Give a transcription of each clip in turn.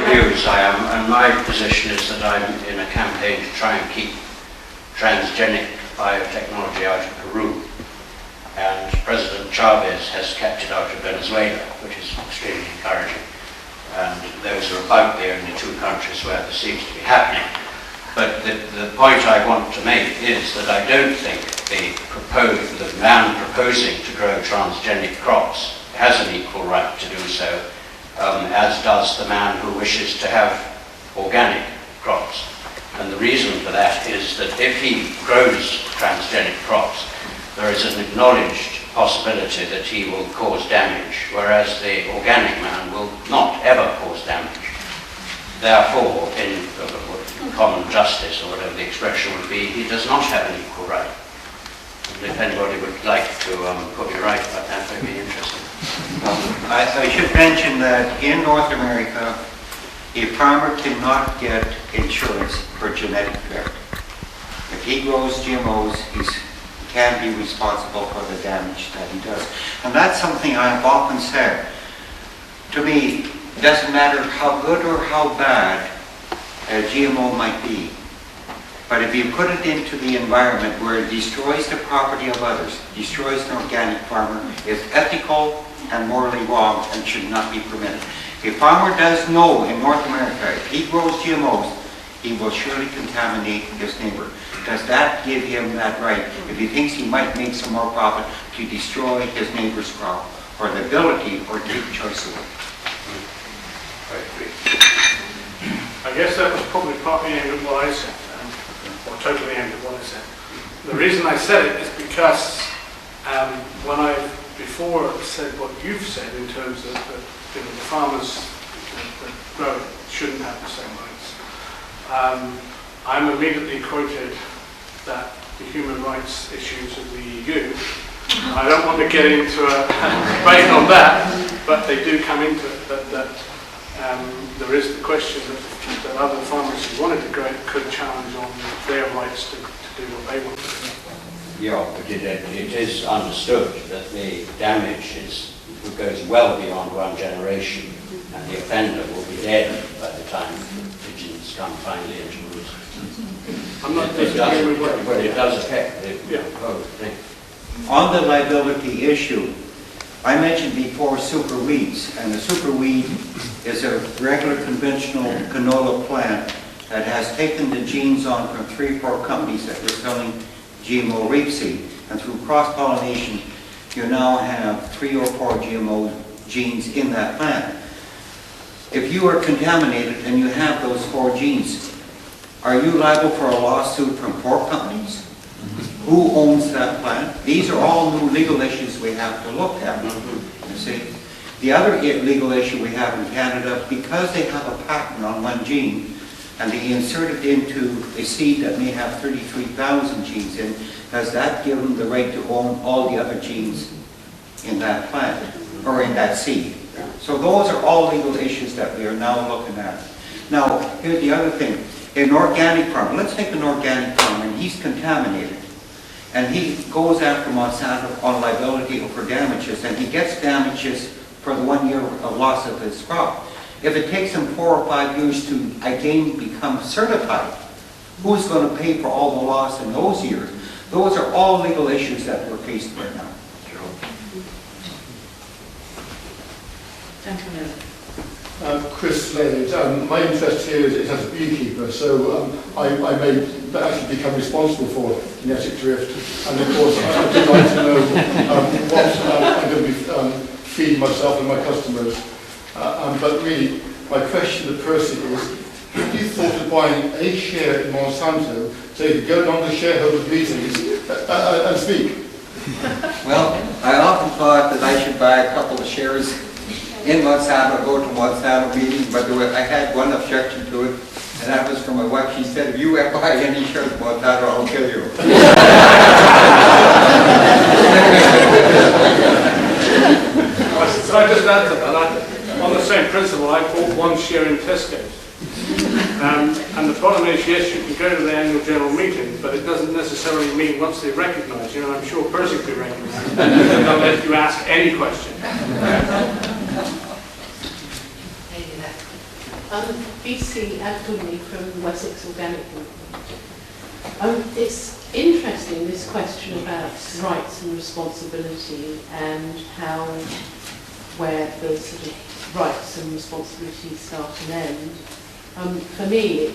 views I am, and my position is that I'm in a campaign to try and keep transgenic biotechnology out of Peru. And President Chavez has kept it out of Venezuela, which is extremely encouraging. And those are about the only two countries where this seems to be happening. But the point I want to make is that I don't think the man proposing to grow transgenic crops has an equal right to do so, as does the man who wishes to have organic crops. And the reason for that is that if he grows transgenic crops, there is an acknowledged possibility that he will cause damage, whereas the organic man will not ever cause damage. Therefore, in common justice, or whatever the expression would be, he does not have an equal right. And if anybody would like to put me right about that, that would be interesting. I should mention that in North America, a farmer cannot get insurance for genetic theft. If he grows GMOs, he can be responsible for the damage that he does. And that's something I have often said. To me, it doesn't matter how good or how bad a GMO might be, but if you put it into the environment where it destroys the property of others, destroys an organic farmer, it's ethical and morally wrong and should not be permitted. A farmer does know in North America, if he grows GMOs, he will surely contaminate his neighbor. Does that give him that right, if he thinks he might make some more profit, to destroy his neighbor's crop, or the ability or take choice of it? I guess that was probably partly aimed at what I said, or totally aimed at what I said. The reason I said it is because when I before said what you've said in terms of the farmers that grow it shouldn't have the same rights, I'm immediately quoted that the human rights issues of the EU. I don't want to get into a debate on that, but they do come into it. That there is the question that other farmers who wanted to grow it could challenge on their rights to do what they want to do. Yeah, but it is understood that the damage goes well beyond one generation, and the offender will be dead by the time the pigeons come finally into roost. I'm not disagreeing with what, but it does affect the whole thing. On the liability issue, I mentioned before super weeds, and the super weed is a regular conventional canola plant that has taken the genes on from 3 or 4 companies that were selling GMO rapeseed, and through cross-pollination you now have 3 or 4 GMO genes in that plant. If you are contaminated and you have those 4 genes, are you liable for a lawsuit from 4 companies? Who owns that plant? These are all new legal issues we have to look at. You see, the other legal issue we have in Canada, because they have a patent on one gene, and they insert it into a seed that may have 33,000 genes in, does that give them the right to own all the other genes in that plant, or in that seed? So those are all legal issues that we are now looking at. Now, here's the other thing. An organic farmer, let's take an organic farmer, and he's contaminated, and he goes after Monsanto on liability for damages, and he gets damages for the 1 year of loss of his crop. If it takes him 4 or 5 years to again become certified, who's going to pay for all the loss in those years? Those are all legal issues that we're faced right now. Gentlemen. Chris Slade. My interest here is as a beekeeper, so I may actually become responsible for genetic drift, and of course I would like to know what I'm going to be feeding myself and my customers. But really, my question to Percy is, have you thought of buying a share in Monsanto so you could go down to shareholders' meetings and speak? Well, I often thought that I should buy a couple of shares in Monsanto, go to Monsanto meetings, but I had one objection to it, and that was from my wife. She said, if you ever buy any shares of Monsanto, I'll kill you. So I just add to that, on the same principle, I bought 1 share in Tesco. And the problem is, yes, you can go to the annual general meeting, but it doesn't necessarily mean once they're recognised. You know, I'm sure Percy will be recognised. They'll let you ask any question. BC Anthony from Wessex Organic Movement. It's interesting, this question about rights and responsibility and how, where the sort of rights and responsibilities start and end. For me,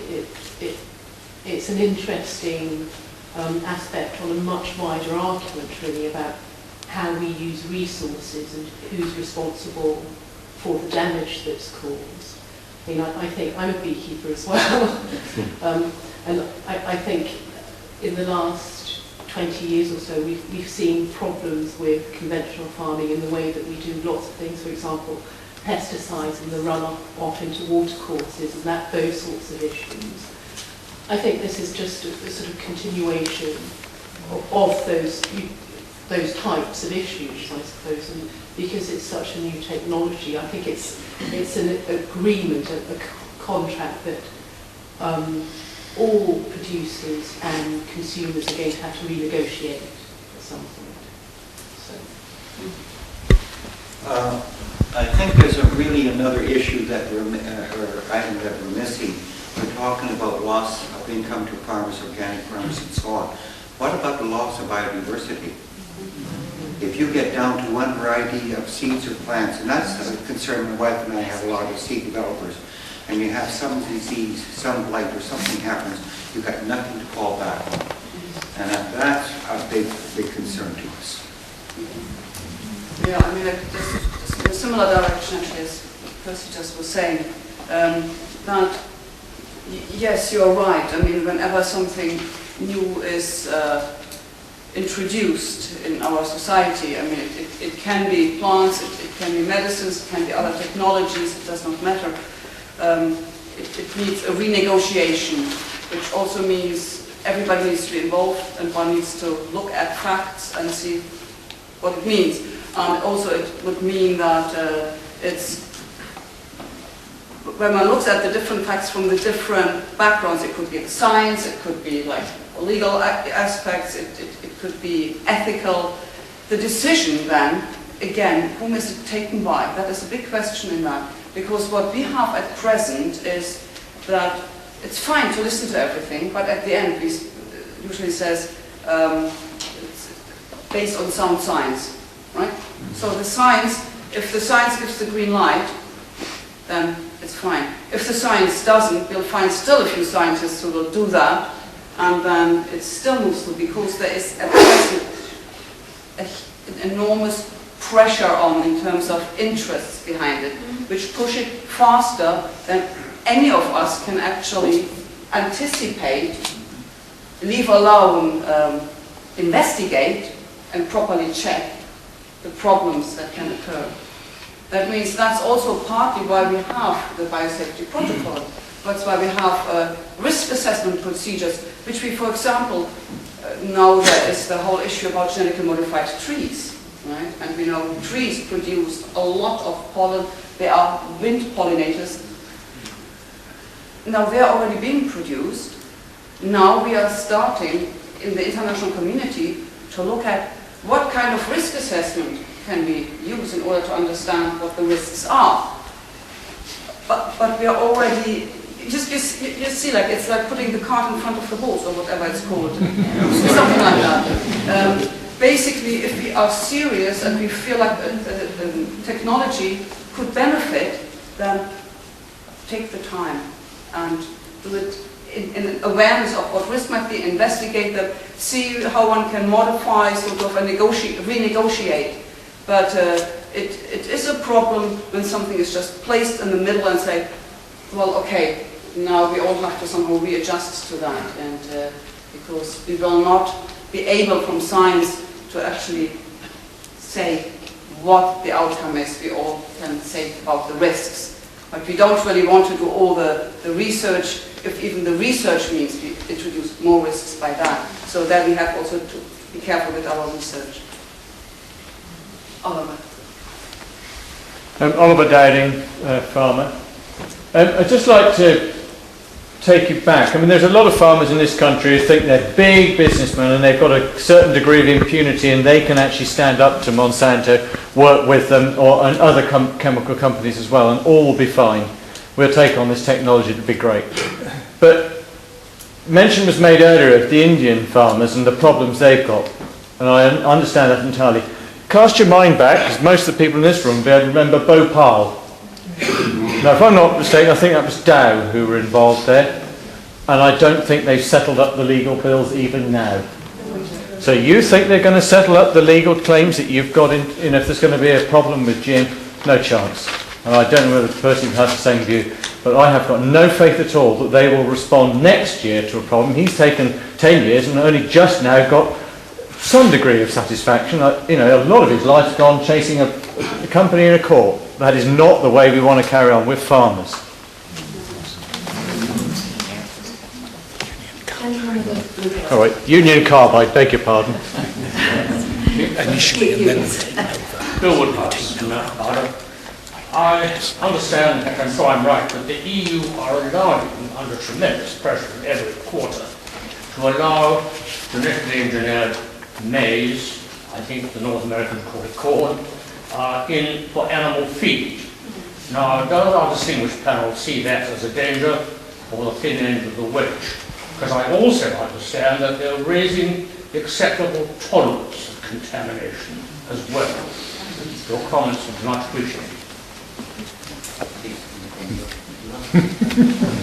it's an interesting aspect on a much wider argument really about how we use resources and who's responsible for the damage that's caused. I mean, I think I'm a beekeeper as well, and I think in the last 20 years or so we've seen problems with conventional farming in the way that we do lots of things, for example, pesticides and the runoff off into watercourses and those sorts of issues. I think this is just a sort of continuation of those types of issues, I suppose, and because it's such a new technology, I think it's an agreement, a contract that all producers and consumers are going to have to renegotiate at some point. So. I think there's really another issue that or item that we're missing. We're talking about loss of income to farmers, organic farmers, and so on. What about the loss of biodiversity? If you get down to one variety of seeds or plants, and that's a concern my wife and I have a lot of seed developers, and you have some disease, some blight, or something happens, you've got nothing to fall back on. And that's a big concern to us. Yeah, I mean, just in a similar direction actually as Percy just was saying, that yes, you're right. I mean, whenever something new is introduced in our society, I mean, it can be plants, it can be medicines, it can be other technologies, it does not matter. It needs a renegotiation, which also means everybody needs to be involved and one needs to look at facts and see what it means. Also, it would mean that when one looks at the different facts from the different backgrounds, it could be the science, it could be like legal aspects, it could be ethical. The decision then, again, whom is it taken by? That is a big question in that. Because what we have at present is that it's fine to listen to everything, but at the end, we usually says it's based on sound science, right? So the science, if the science gives the green light, then it's fine. If the science doesn't, we'll find still a few scientists who will do that, and then it still moves through because there is at present an enormous pressure on in terms of interests behind it, which push it faster than any of us can actually anticipate, leave alone investigate and properly check the problems that can occur. That means that's also partly why we have the biosafety protocol. That's why we have risk assessment procedures, which we, for example, know there is the whole issue about genetically modified trees, right? And we know trees produce a lot of pollen. They are wind pollinators. Now they are already being produced. Now we are starting in the international community to look at what kind of risk assessment can we use in order to understand what the risks are. But we are already, you see, like it's like putting the cart in front of the horse or whatever it's called, something like that. Basically, if we are serious and we feel like technology could benefit, then take the time and do it in awareness of what risk might be, investigate them, see how one can modify, sort of, and renegotiate. But it is a problem when something is just placed in the middle and say, well, okay, now we all have to somehow readjust to that, and because we will not be able from science to actually say what the outcome is. We all can say about the risks, but we don't really want to do all the research, if even the research means we introduce more risks by that. So that we have also to be careful with our research. Oliver. Oliver Dowding, farmer. I'd just like to take you back. I mean, there's a lot of farmers in this country who think they're big businessmen and they've got a certain degree of impunity and they can actually stand up to Monsanto, work with them, and other chemical companies as well, and all will be fine. we'll take on this technology, it'd be great. But mention was made earlier of the Indian farmers and the problems they've got, and I understand that entirely. Cast your mind back, because most of the people in this room will be able to remember Bhopal. Now, if I'm not mistaken, I think that was Dow who were involved there, and I don't think they've settled up the legal bills even now. So you think they're going to settle up the legal claims that you've got in if there's going to be a problem with GM? No chance. And I don't know whether the person has the same view, but I have got no faith at all that they will respond next year to a problem. He's taken 10 years and only just now got some degree of satisfaction. You know, a lot of his life's gone chasing a company in a court. That is not the way we want to carry on with farmers. All right, Union Carbide, beg your pardon. Initially, and then Bill Woodhouse, I understand, and I'm sure I'm right, that the EU are allowing, under tremendous pressure every quarter, to allow genetically engineered maize, I think the North Americans call it corn, for animal feed. Now, does our distinguished panel see that as a danger or the thin end of the wedge? Because I also understand that they're raising the acceptable tolerance of contamination as well. Your comments would be much appreciated.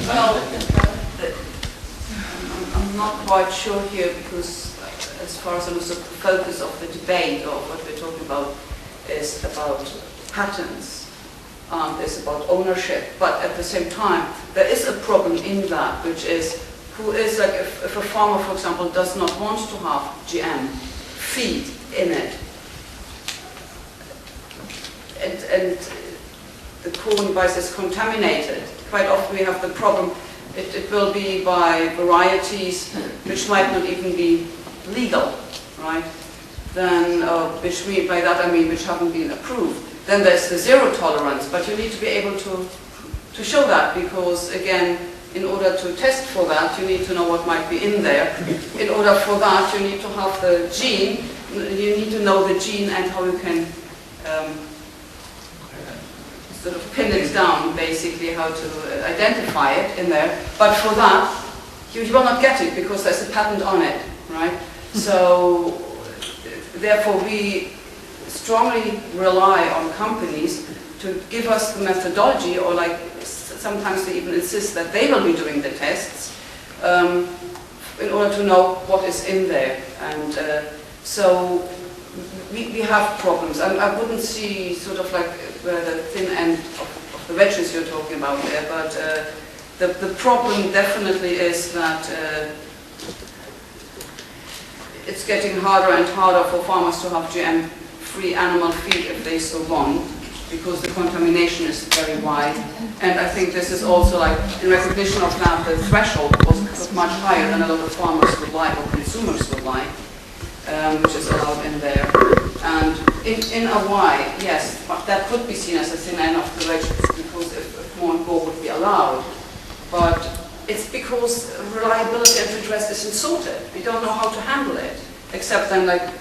Well, I'm not quite sure here because as far as I understood, the focus of the debate or what we're talking about is about patents, is about ownership, but at the same time there is a problem in that, which is who is like if a farmer, for example, does not want to have GM feed in it, and the corn device is contaminated. Quite often we have the problem, it will be by varieties which might not even be legal, right? Then, by that I mean which haven't been approved. Then there's the zero tolerance, but you need to be able to show that because, again, in order to test for that, you need to know what might be in there. In order for that, you need to have the gene, you need to know the gene and how you can sort of pin it down, basically, how to identify it in there. But for that, you will not get it because there's a patent on it, right? So, therefore, we strongly rely on companies to give us the methodology, or like sometimes they even insist that they will be doing the tests in order to know what is in there. And so we have problems. I wouldn't see sort of like the thin end of the wedges you're talking about there, but the problem definitely is that it's getting harder and harder for farmers to have GM-free animal feed if they so want, because the contamination is very wide. And I think this is also like, in recognition of that, the threshold was much higher than a lot of farmers would like or consumers would like, which is allowed in there. And in a way, yes, but that could be seen as a thin end of the wedge because if more and more would be allowed. But it's because reliability and redress isn't sorted. We don't know how to handle it, except then like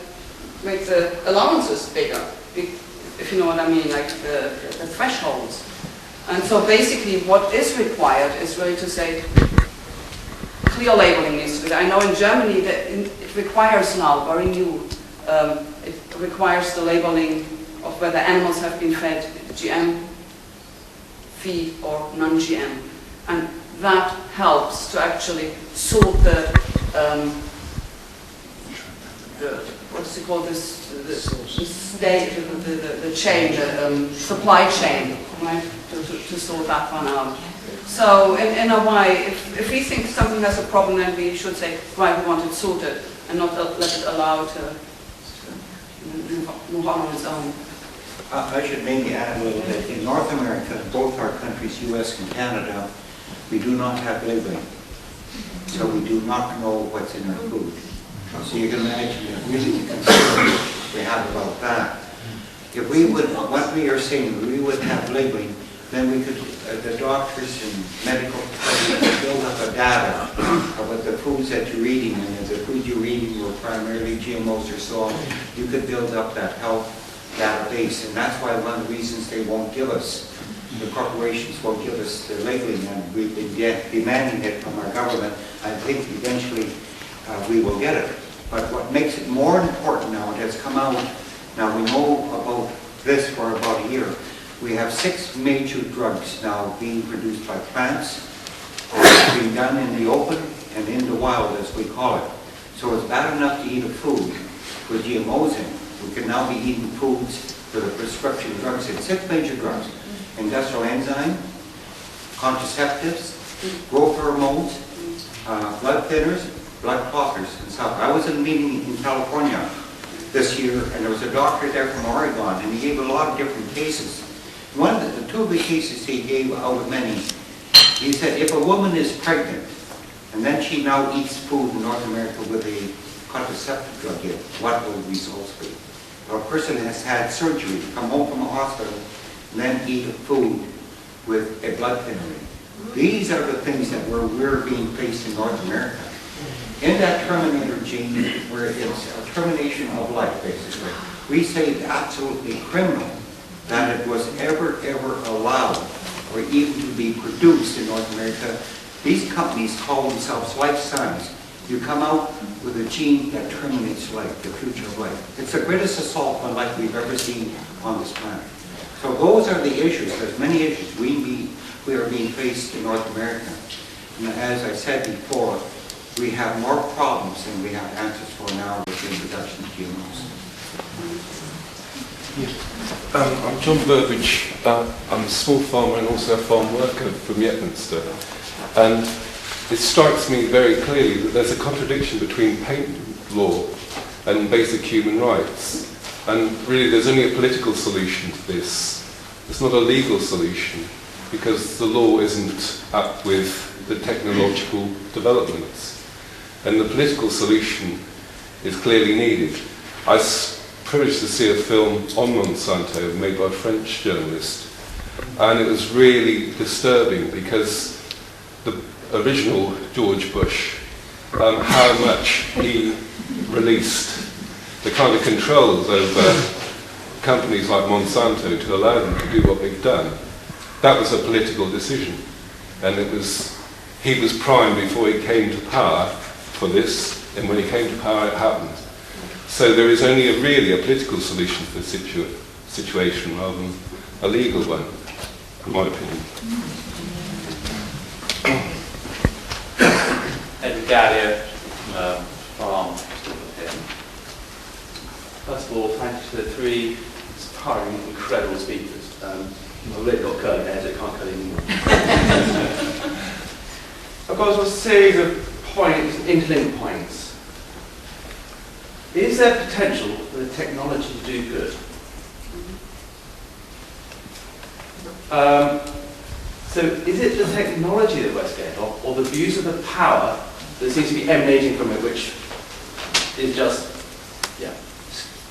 make the allowances bigger, if you know what I mean, like the thresholds. And so basically what is required is really to say clear labeling needs to be there. I know in Germany that it requires now, very new, it requires the labeling of whether animals have been fed GM feed or non-GM. And that helps to actually sort the what is it called, the chain, the supply chain, right, to sort that one out. So in a way, if we think something has a problem, then we should say, right, we want it sorted, and not let it allow to move on its own. I should maybe add a little bit. In North America, both our countries, US and Canada, we do not have labeling. So we do not know what's in our food. So you can imagine really the concern we have about that. If we would, what we are saying, we would have labeling, then we could, the doctors and medical professionals could build up a data about the foods that you're eating, and if the food you're eating were primarily GMOs or so on, you could build up that health database, and that's why one of the reasons they won't give us the corporations won't give us the labeling, and we've been demanding it from our government. I think eventually we will get it. But what makes it more important now, it has come out, now we know about this for about a year. We have 6 major drugs now being produced by plants. It's being done in the open and in the wild, as we call it. So it's bad enough to eat a food with GMOs in it. We can now be eating foods with a prescription drugs in 6 major drugs. Industrial enzyme, contraceptives, growth hormones, blood thinners, blood clotters, and stuff. I was in a meeting in California this year, and there was a doctor there from Oregon, and he gave a lot of different cases. One of the 2 of the cases he gave out of many, he said if a woman is pregnant, and then she now eats food in North America with a contraceptive drug in, what will the results be? Or a person has had surgery, come home from a hospital, and then eat a food with a blood thinner. These are the things that we're being faced in North America. In that terminator gene, where it's a termination of life, basically, we say it's absolutely criminal that it was ever allowed or even to be produced in North America. These companies call themselves life science. You come out with a gene that terminates life, the future of life. It's the greatest assault on life we've ever seen on this planet. So those are the issues. There's many issues we are being faced in North America. And as I said before, we have more problems than we have answers for now with the introduction of GMOs. I'm John Burbage. I'm a small farmer and also a farm worker from Yetminster. And it strikes me very clearly that there's a contradiction between patent law and basic human rights. And really there's only a political solution to this. It's not a legal solution because the law isn't up with the technological developments. And the political solution is clearly needed. I was privileged to see a film on Monsanto made by a French journalist, and it was really disturbing because the original George Bush, how much he released the kind of controls over companies like Monsanto to allow them to do what they've done. That was a political decision, and he was primed before he came to power for this, and when he came to power it happened. So there is only really a political solution for the situation rather than a legal one, in my opinion. Edward Gallia, farm here. First of all, thank you to the 3 inspiring, incredible speakers. I've really got curly hair, so I can't cut anymore. I've got a series of points, interlinked points. Is there potential for the technology to do good? So is it the technology that we're scared of, or the abuse of the power that seems to be emanating from it, which is just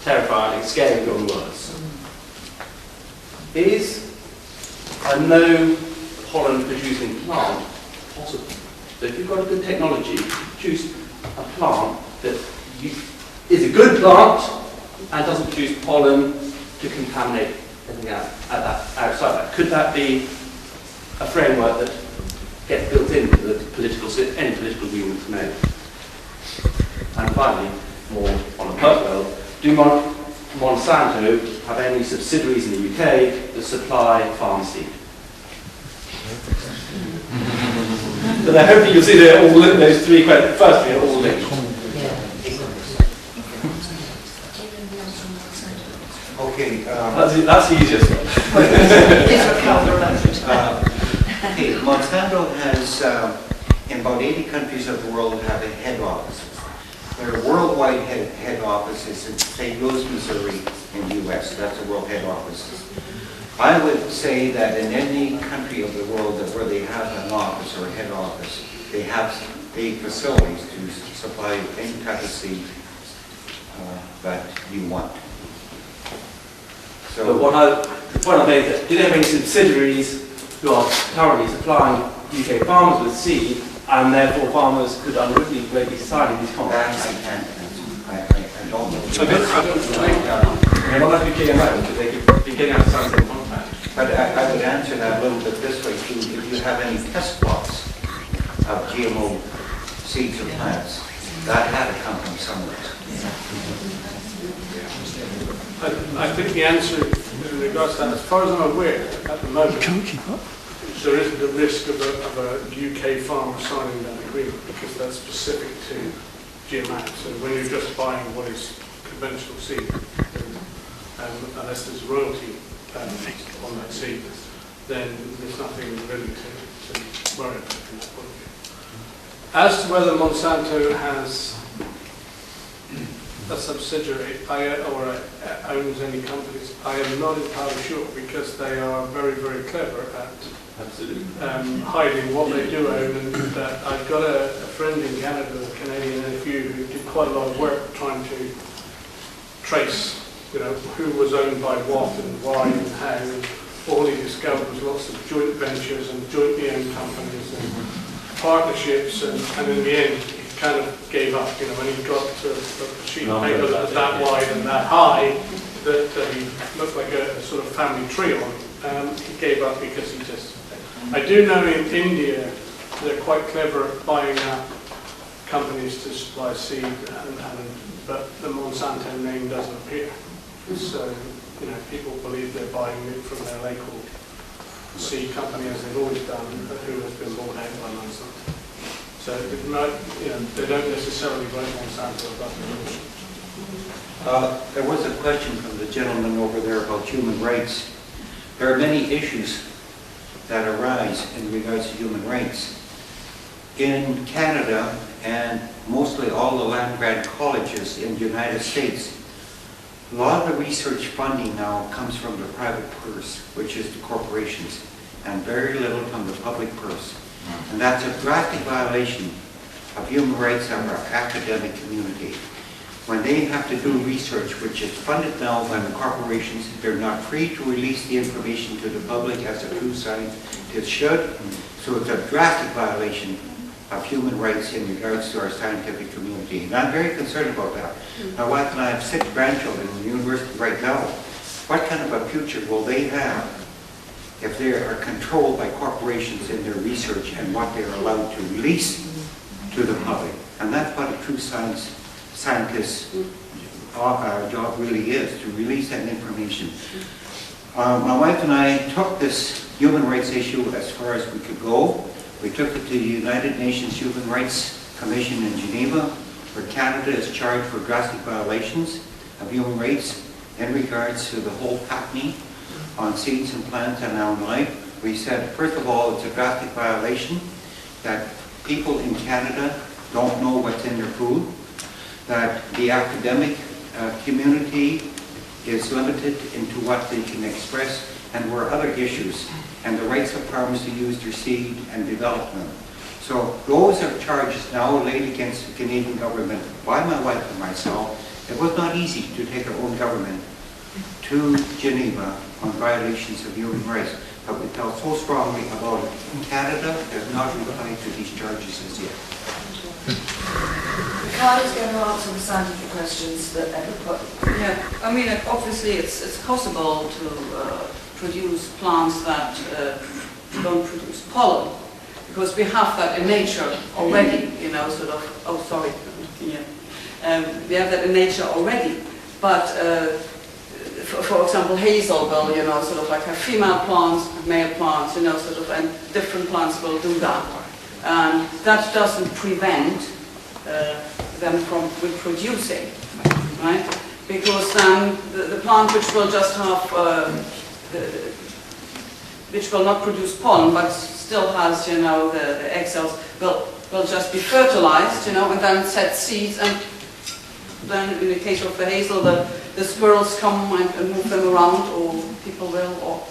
terrifying, scary beyond words? Is a no pollen producing plant possible? So if you've got a good technology, produce a plant that is a good plant and doesn't produce pollen to contaminate anything outside that. Could that be a framework that gets built into the any political agreement to make? And finally, more on a personal level, do Monsanto have any subsidiaries in the UK that supply farm seed? But I hope you'll see that all those 3 questions, firstly, are all linked. Okay, That's the easiest one. Okay, Monsanto has, in about 80 countries of the world, have head offices. There are worldwide head offices in St. Louis, Missouri, in the U.S. That's the world head offices. I would say that in any country of the world that where they have an office or a head office, they have the facilities to supply any type of seed that you want. So, but the point I made is that do they have any subsidiaries who are currently supplying UK farmers with seed, and therefore farmers could unwittingly maybe sign these contracts? I can't answer. I don't know. They're not like GMO, because they could be getting out of some contract. But I would answer that a little bit this way too. If you have any test plots of GMO seeds or plants, that had to come from somewhere. I think the answer in regards to that, as far as I'm aware, at the moment, there isn't a risk of a UK farmer signing that agreement because that's specific to GMO. So when you're just buying what is conventional seed, unless there's royalty on that seed, then there's nothing really to worry about from that point of view. As to whether Monsanto has a subsidiary or owns any companies, I am not entirely sure because they are very, very clever at hiding what they do own. And I've got a friend in Canada, a Canadian nephew, who did quite a lot of work trying to trace, who was owned by what and why and how. And all he discovered was lots of joint ventures and jointly owned companies and partnerships, and in the end he kind of gave up. When he got to a sheet of paper that was that wide and that high, that he looked like a sort of family tree on, he gave up because he just... I do know in India they're quite clever at buying up companies to supply seed, but the Monsanto name doesn't appear. So, people believe they're buying it from their local seed company, as they've always done, who has been bought out by Monsanto. So, they don't necessarily vote Monsanto above the ocean. There was a question from the gentleman over there about human rights. There are many issues that arise in regards to human rights. In Canada, and mostly all the land-grant colleges in the United States, a lot of the research funding now comes from the private purse, which is the corporations, and very little from the public purse. And that's a drastic violation of human rights of our academic community. When they have to do research, which is funded now by the corporations, they're not free to release the information to the public as a true scientist should. So it's a drastic violation of human rights in regards to our scientific community. And I'm very concerned about that. My wife and I have 6 grandchildren in the university right now. What kind of a future will they have if they are controlled by corporations in their research and what they are allowed to release to the public? And that's what a true scientist's job really is, to release that information. My wife and I took this human rights issue as far as we could go. We took it to the United Nations Human Rights Commission in Geneva, where Canada is charged for drastic violations of human rights in regards to the whole patenting on seeds and plants and on life. We said, first of all, it's a drastic violation that people in Canada don't know what's in their food, that the academic community is limited into what they can express, and there were other issues, and the rights of farmers to use their seed and develop them. So those are charges now laid against the Canadian government by my wife and myself. It was not easy to take our own government to Geneva on violations of human rights, but we felt so strongly about it. Canada has not replied to these charges as yet. Ricarda's going to answer the scientific questions that Edward put. Yeah, I mean, obviously it's possible to produce plants that don't produce pollen, because we have that in nature already, sort of, oh sorry, we have that in nature already, but for example, hazel will, sort of like have female plants, male plants, sort of, and different plants will do that. And that doesn't prevent them from reproducing, right? Because then the plant which will just have, which will not produce pollen, but still has, the egg cells, will just be fertilized, and then set seeds, and then in the case of the hazel, the squirrels come and move them around, or people will, or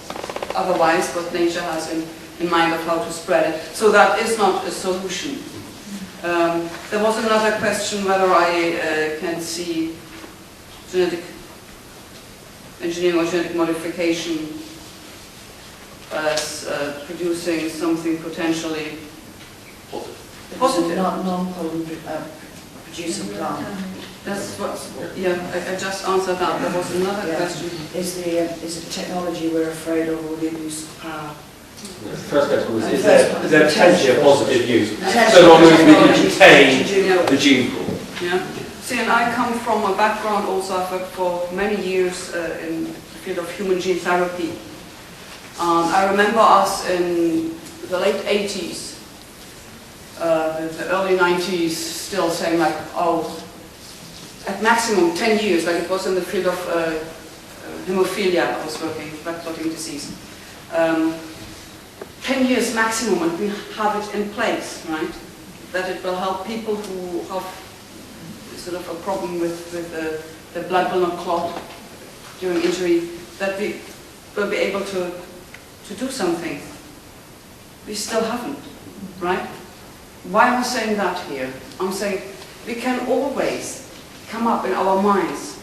otherwise, what nature has in mind of how to spread it. So that is not a solution. There was another question whether I can see genetic engineering or genetic modification as producing something potentially positive. Non-pollen produce a plant. That's what, yeah, I just answered that. There was another question. Is it technology we're afraid of, or the abuse of power? The first question was, is there potentially a positive use? Potential So long as we can technology. contain the gene pool. Yeah. See, and I come from a background also, I've worked for many years in the field of human gene therapy. I remember us in the late 80s, the early 90s, still saying like, oh, at maximum 10 years, like it was in the field of hemophilia, I was working, blood clotting disease. 10 years maximum, and we have it in place, right? That it will help people who have sort of a problem with the blood will not clot during injury, that we will be able to do something. We still haven't, right? Why am I saying that here? I'm saying we can always come up in our minds,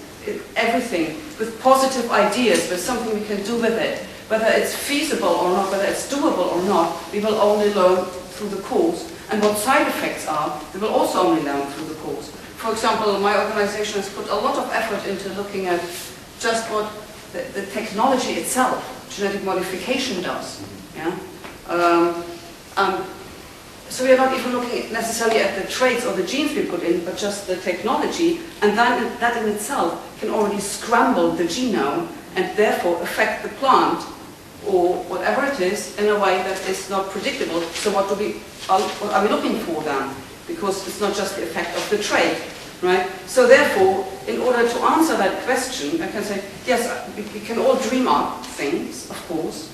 everything, with positive ideas, with something we can do with it. Whether it's feasible or not, whether it's doable or not, we will only learn through the course. And what side effects are, we will also only learn through the course. For example, my organization has put a lot of effort into looking at just what the technology itself, genetic modification, does. Yeah? So we are not even looking necessarily at the traits or the genes we put in, but just the technology, and that in itself can already scramble the genome and therefore affect the plant or whatever it is in a way that is not predictable. So what are we looking for then? Because it's not just the effect of the trait, right? So therefore, in order to answer that question, I can say, yes, we can all dream up things, of course.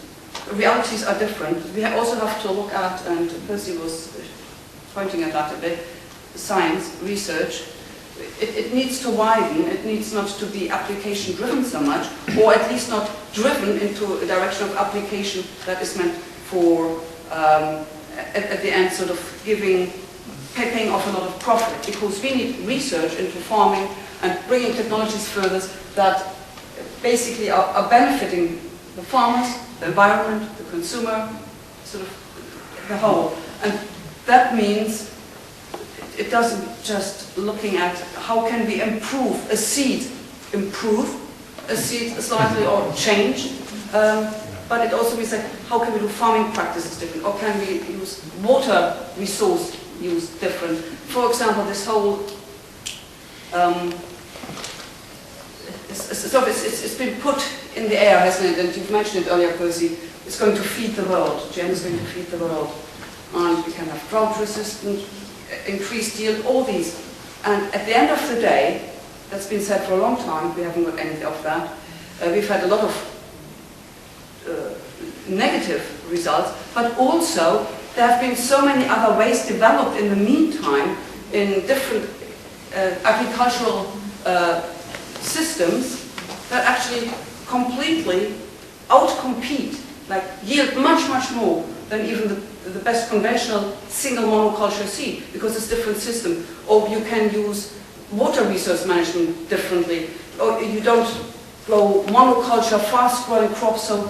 Realities are different. We also have to look at, and Percy was pointing at that a bit, science, research. It needs to widen. It needs not to be application driven so much, or at least not driven into a direction of application that is meant for, at the end, sort of paying off a lot of profit. Because we need research into farming and bringing technologies further that basically are benefiting the farmers, the environment, the consumer, sort of the whole. And that means it doesn't just looking at how can we improve a seed slightly or change, but it also means like how can we do farming practices different, or can we use water resource use different. For example, this whole it's been put in the air, hasn't it? And you've mentioned it earlier, Percy. It's going to feed the world. GM is going to feed the world. And we can have drought resistant, increased yield, all these. And at the end of the day, that's been said for a long time, we haven't got anything of that. We've had a lot of negative results, but also there have been so many other ways developed in the meantime in different agricultural systems that actually completely outcompete, like yield much, much more than even the best conventional single monoculture seed, because it's a different system. Or you can use water resource management differently, or you don't grow monoculture, fast-growing crops so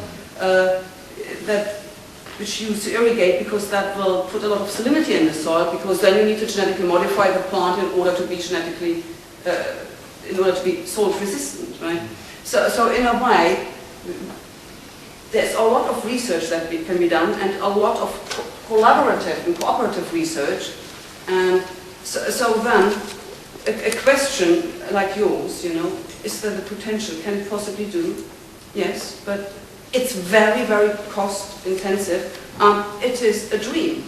which you use to irrigate, because that will put a lot of salinity in the soil, because then you need to genetically modify the plant in order to be genetically salt resistant, right? So in a way, there's a lot of research that can be done, and a lot of collaborative and cooperative research. And so then, a question like yours, is there the potential? Can it possibly do? Yes, but it's very, very cost intensive. It is a dream.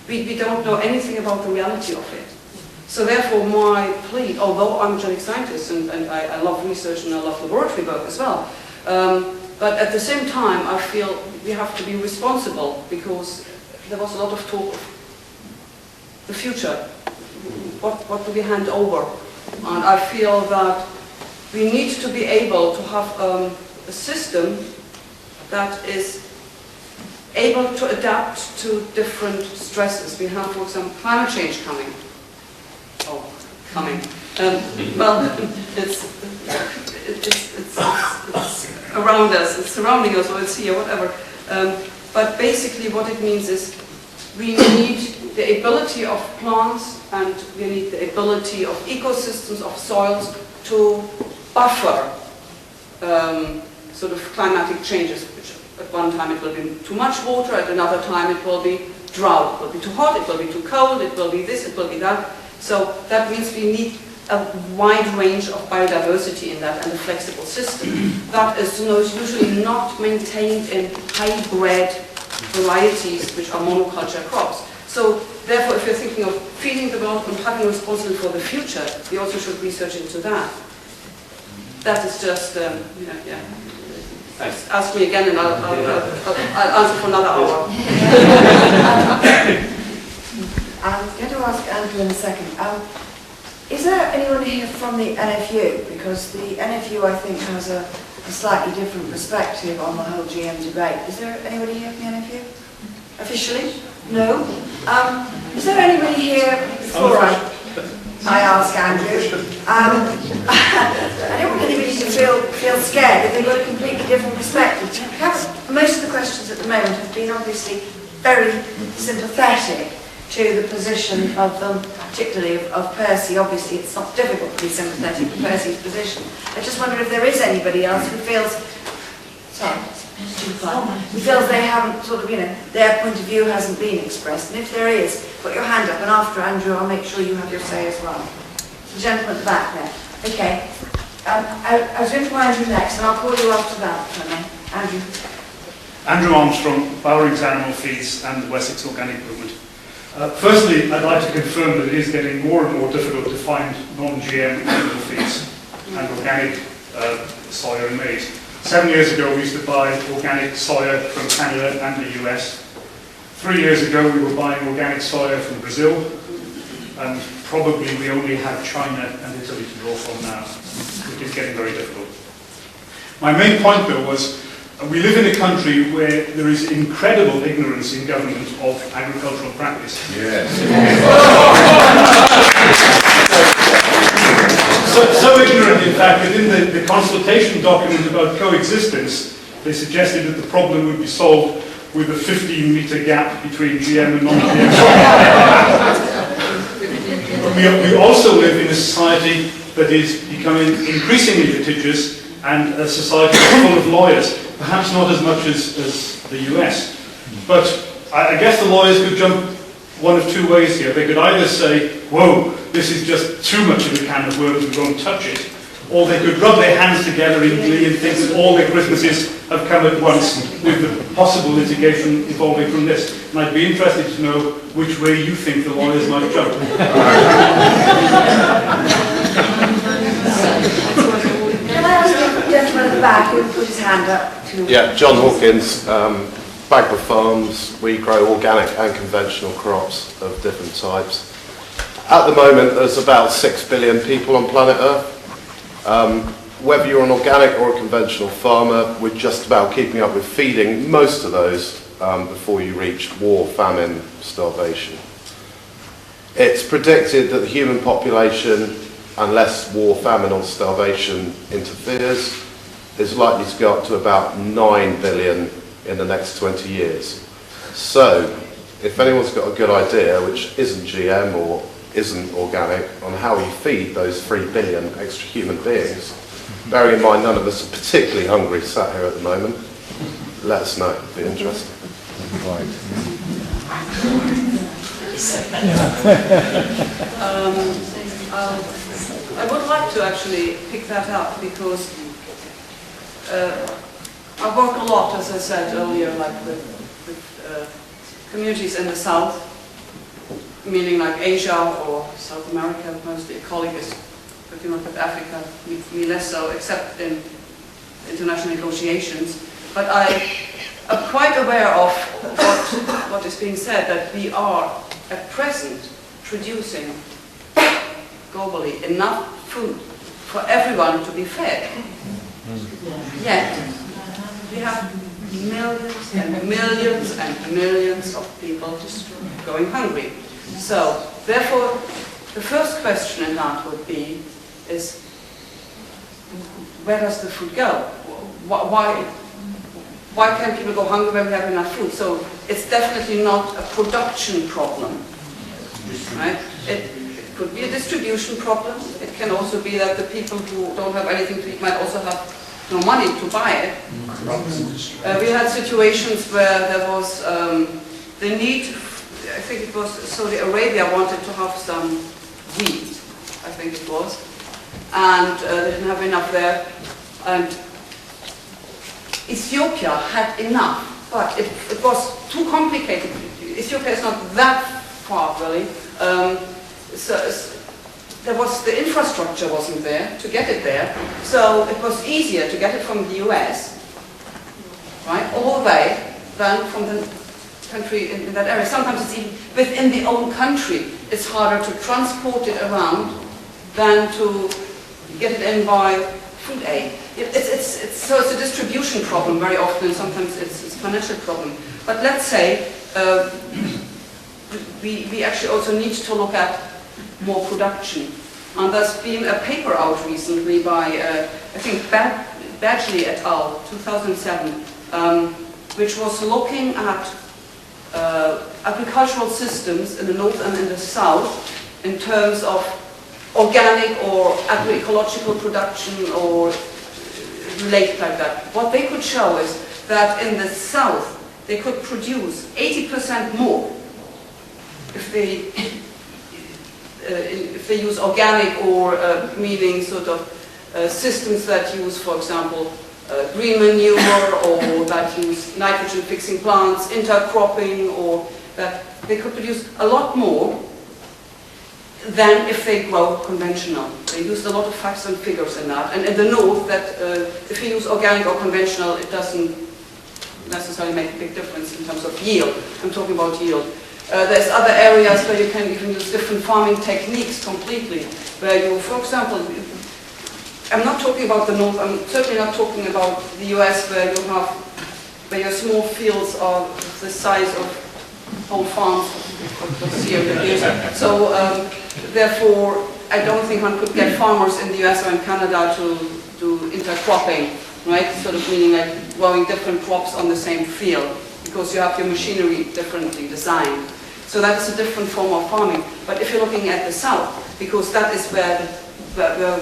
We don't know anything about the reality of it. So therefore my plea, although I'm a genetic scientist and I love research and I love laboratory work as well, but at the same time I feel we have to be responsible, because there was a lot of talk of the future. What do we hand over? And I feel that we need to be able to have a system that is able to adapt to different stresses. We have, for example, climate change coming. Well, it's around us, it's surrounding us, or it's here, whatever. But basically what it means is we need the ability of plants and we need the ability of ecosystems, of soils to buffer sort of climatic changes, which at one time it will be too much water, at another time it will be drought, it will be too hot, it will be too cold, it will be this, it will be that. So that means we need a wide range of biodiversity in that and a flexible system that is usually not maintained in hybrid varieties which are monoculture crops. So therefore, if you're thinking of feeding the world and having responsibility for the future, we also should research into that. That is just, yeah. Ask me again and I'll answer for another hour. I'm going to ask Andrew in a second. Is there anyone here from the NFU? Because the NFU, I think, has a slightly different perspective on the whole GM debate. Is there anybody here from the NFU? Officially? No? Is there anybody here before I ask Andrew? I don't want anybody to feel scared if they've got a completely different perspective. Most of the questions at the moment have been obviously very sympathetic to the position of them, particularly of Percy. Obviously, it's not difficult to be sympathetic to Percy's position. I just wonder if there is anybody else who feels, who feels they haven't sort of, their point of view hasn't been expressed. And if there is, put your hand up, and after Andrew, I'll make sure you have your say as well. The gentleman at the back there. Okay. I was going to Andrew next, and I'll call you after that. Andrew. Andrew Armstrong, Bowering's Animal Feeds and the Wessex Organic Movement. Firstly, I'd like to confirm that it is getting more and more difficult to find non-GM animal feeds and organic soya and maize. 7 years ago, we used to buy organic soya from Canada and the US. 3 years ago, we were buying organic soya from Brazil, and probably we only have China and Italy to draw from now. It is getting very difficult. My main point, though, was we live in a country where there is incredible ignorance in government of agricultural practice. Yes. So ignorant, in fact, that in the consultation document about coexistence, they suggested that the problem would be solved with a 15-metre gap between GM and non-GM. We also live in a society that is becoming increasingly litigious and a society full of lawyers, perhaps not as much as the US. But I guess the lawyers could jump one of two ways here. They could either say, whoa, this is just too much of a can of worms, we won't touch it. Or they could rub their hands together in glee and think that all their Christmases have come at once with the possible litigation evolving from this. And I'd be interested to know which way you think the lawyers might jump. Can I ask the gentleman at the back who put his hand up? Yeah, John Hawkins, Bagber Farms. We grow organic and conventional crops of different types. At the moment, there's about 6 billion people on planet Earth. Whether you're an organic or a conventional farmer, we're just about keeping up with feeding most of those before you reach war, famine, starvation. It's predicted that the human population, unless war, famine or starvation interferes, is likely to go up to about 9 billion in the next 20 years. So, if anyone's got a good idea, which isn't GM or isn't organic, on how you feed those 3 billion extra human beings, bearing in mind none of us are particularly hungry sat here at the moment, let us know, it'd be interesting. I would like to actually pick that up because I work a lot, as I said earlier, like with communities in the south, meaning like Asia or South America. Mostly a colleague is working with Africa, me less so, except in international negotiations. But I am quite aware of what is being said, that we are at present producing globally enough food for everyone to be fed. Yet we have millions and millions and millions of people going hungry. So therefore, the first question in that would be is, where does the food go? Why can't people go hungry when we have enough food? So it's definitely not a production problem. right? It could be a distribution problem. It can also be that the people who don't have anything to eat might also have no money to buy it. We had situations where there was the need, I think it was Saudi Arabia wanted to have some wheat, I think it was, and they didn't have enough there, and Ethiopia had enough, but it was too complicated. Ethiopia is not that far, really. There was, the infrastructure wasn't there to get it there, so it was easier to get it from the US, right, all the way, than from the country in that area. Sometimes it's even within the own country, it's harder to transport it around than to get it in by food aid. So it's a distribution problem very often, and sometimes it's a financial problem. But let's say we actually also need to look at more production. And there's been a paper out recently by, I think, Badgley et al., 2007, which was looking at agricultural systems in the north and in the south in terms of organic or agroecological production or related like that. What they could show is that in the south they could produce 80% more if they use organic, or meaning sort of systems that use, for example, green manure, or that use nitrogen fixing plants, intercropping, or that they could produce a lot more than if they grow conventional. They used a lot of facts and figures in that. And in the north, that if you use organic or conventional, it doesn't necessarily make a big difference in terms of yield. I'm talking about yield. There's other areas where you can even use different farming techniques completely, where you, for example, I'm not talking about the north, I'm certainly not talking about the US, where your small fields are the size of whole farms. So therefore, I don't think one could get farmers in the US or in Canada to do intercropping, right? Sort of meaning like growing different crops on the same field, because you have your machinery differently designed. So that's a different form of farming. But if you're looking at the south, because that is where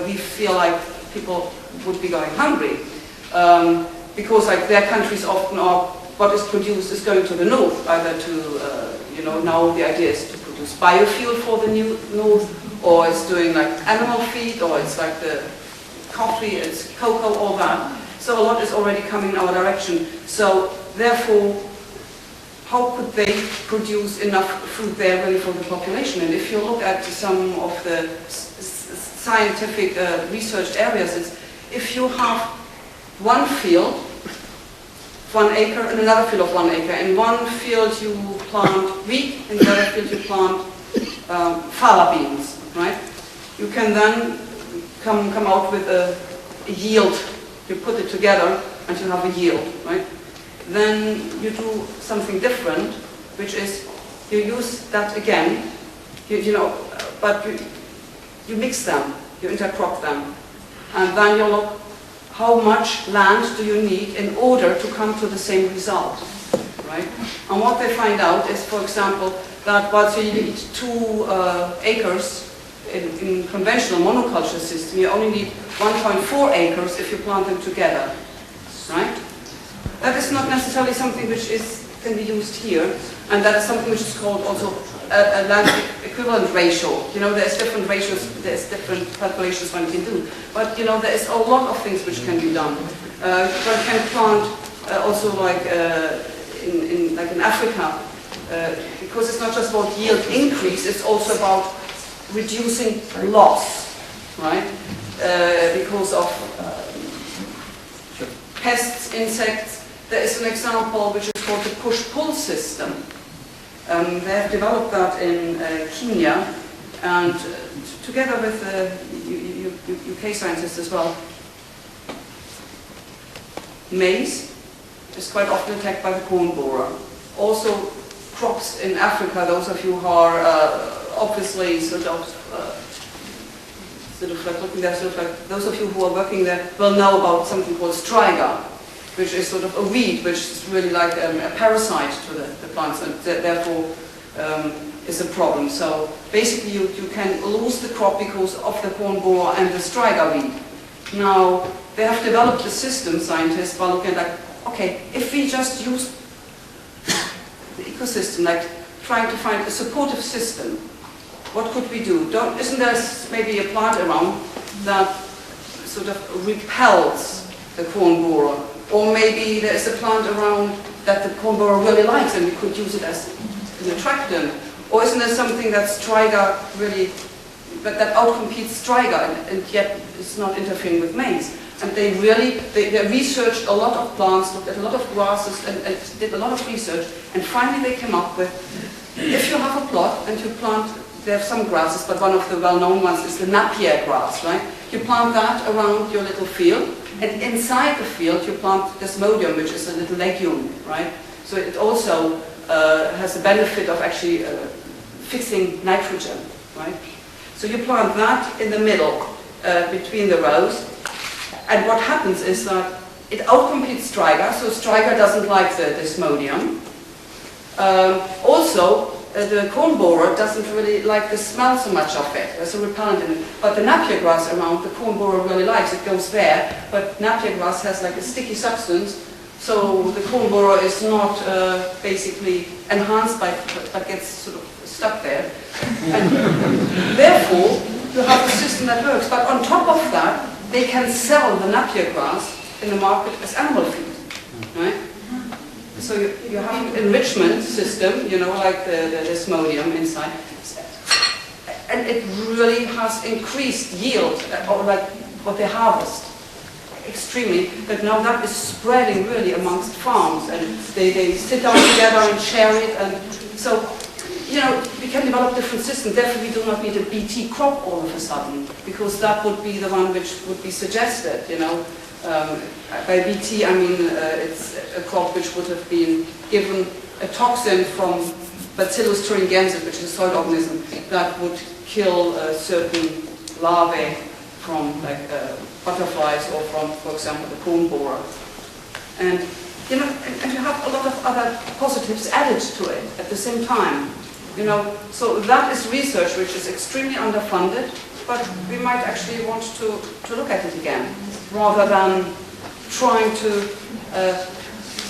we feel like people would be going hungry, because like their countries often are, what is produced is going to the north, either to, now the idea is to produce biofuel for the north, or it's doing like animal feed, or it's like the coffee, it's cocoa, all that. So a lot is already coming in our direction. So therefore, how could they produce enough food there really for the population? And if you look at some of the scientific research areas, it's if you have one field, 1 acre, and another field of 1 acre. In one field you plant wheat, in the other field you plant fava beans, right? You can then come out with a yield. You put it together and you have a yield, right? Then you do something different, which is you use that again, but you mix them, you intercrop them, and then you look how much land do you need in order to come to the same result, right? And what they find out is, for example, that once you need 2 acres in conventional monoculture system, you only need 1.4 acres if you plant them together, right? That is not necessarily something which can be used here, and that is something which is called also a land equivalent ratio. There's different ratios, there's different calculations one can do, but there is a lot of things which can be done. One can plant also like in Africa, because it's not just about yield increase, it's also about reducing loss, right? Because of pests, insects. There is an example which is called the push-pull system. They have developed that in Kenya, and together with UK scientists as well. Maize is quite often attacked by the corn borer. Also, crops in Africa, those of you who are obviously sort of like looking there, those of you who are working there will know about something called striga, which is sort of a weed, which is really like a parasite to the plants, and therefore is a problem. So basically you can lose the crop because of the corn borer and the striga weed. Now, they have developed a system, scientists, by looking at like, okay, if we just use the ecosystem, like trying to find a supportive system, what could we do? Isn't there maybe a plant around that sort of repels the corn borer? Or maybe there's a plant around that the corn borer really likes and we could use it as an attractant? Or isn't there something that striga really, that outcompetes striga and yet is not interfering with maize? And they researched a lot of plants, looked at a lot of grasses and did a lot of research, and finally they came up with, if you have a plot and you plant, there are some grasses, but one of the well-known ones is the Napier grass, right? You plant that around your little field, and inside the field you plant desmodium, which is a little legume, right? So it also has the benefit of actually fixing nitrogen, right? So you plant that in the middle, between the rows, and what happens is that it outcompetes striga, so striga doesn't like the desmodium. Also, the corn borer doesn't really like the smell so much of it. There's a repellent in it. But the Napier grass around, the corn borer really likes. It goes there, but Napier grass has like a sticky substance, so the corn borer is not basically enhanced by it, but gets sort of stuck there. And therefore, you have a system that works. But on top of that, they can sell the Napier grass in the market as animal feed, right? So you have an enrichment system, you know, like the desmodium inside, and it really has increased yield, or like what they harvest, extremely. But now that is spreading really amongst farms, and they sit down together and share it, and so, you know, we can develop different systems. Therefore, we do not need a BT crop all of a sudden, because that would be the one which would be suggested, you know. By BT, I mean it's a crop which would have been given a toxin from Bacillus thuringiensis, which is a soil organism that would kill certain larvae from like butterflies or from, for example, the corn borer. And you know, and you have a lot of other positives added to it at the same time. You know, so that is research which is extremely underfunded, but we might actually want to look at it again, rather than trying to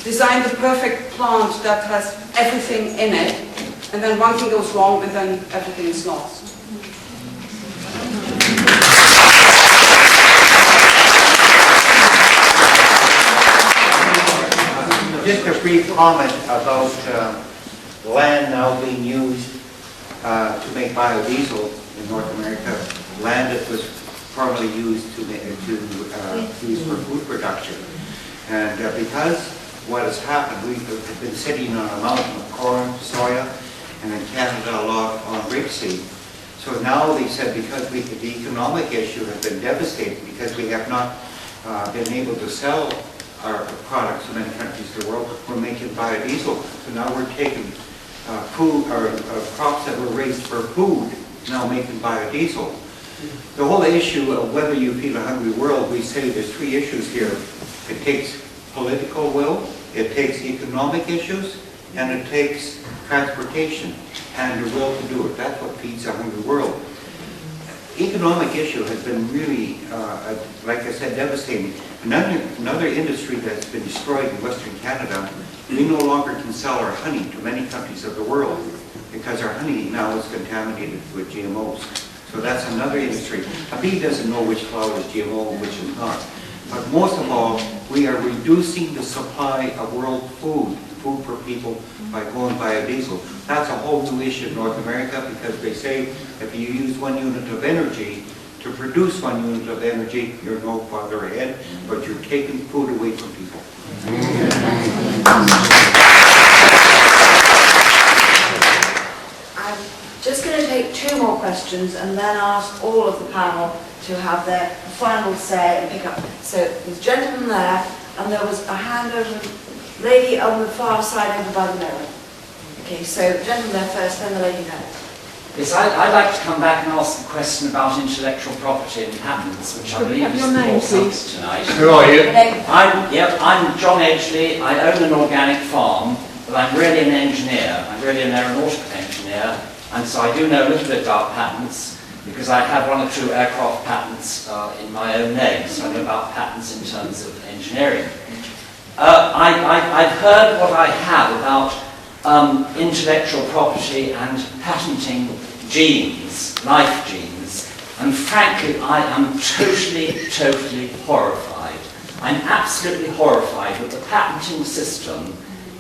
design the perfect plant that has everything in it, and then one thing goes wrong and then everything is lost. Just a brief comment about land now being used to make biodiesel in North America. Land that was formerly used to use for food production. And because what has happened, we've been sitting on a mountain of corn, soya, and in Canada a lot on rapeseed. So now they said because the economic issue has been devastating, because we have not been able to sell our products in many countries of the world, we're making biodiesel. So now we're taking food or crops that were raised for food, now making biodiesel. The whole issue of whether you feed a hungry world, we say there's three issues here. It takes political will, it takes economic issues, and it takes transportation and the will to do it. That's what feeds a hungry world. Economic issue has been really, like I said, devastating. Another industry that's been destroyed in Western Canada, we no longer can sell our honey to many countries of the world because our honey now is contaminated with GMOs. So that's another industry. A bee doesn't know which flower is GMO and which is not. But most of all, we are reducing the supply of world food for people by going biodiesel. That's a whole new issue in North America, because they say if you use 1 unit of energy to produce 1 unit of energy, you're no farther ahead, but you're taking food away from people. Just going to take 2 more questions and then ask all of the panel to have their final say and pick up. So there's a gentleman there, and there was a hand over, lady on the far side over by the mirror. Okay, so the gentleman there first, then the lady there. Yes, I'd like to come back and ask a question about intellectual property and patents, which I believe is the core focus tonight. Who are you? I'm John Edgley. I own an organic farm, but I'm really an engineer. I'm really an aeronautical engineer, And so I do know a little bit about patents, because I have 1 or 2 aircraft patents in my own name, so I know about patents in terms of engineering. I've heard what I have about intellectual property and patenting genes, life genes, and frankly I am totally horrified. I'm absolutely horrified that the patenting system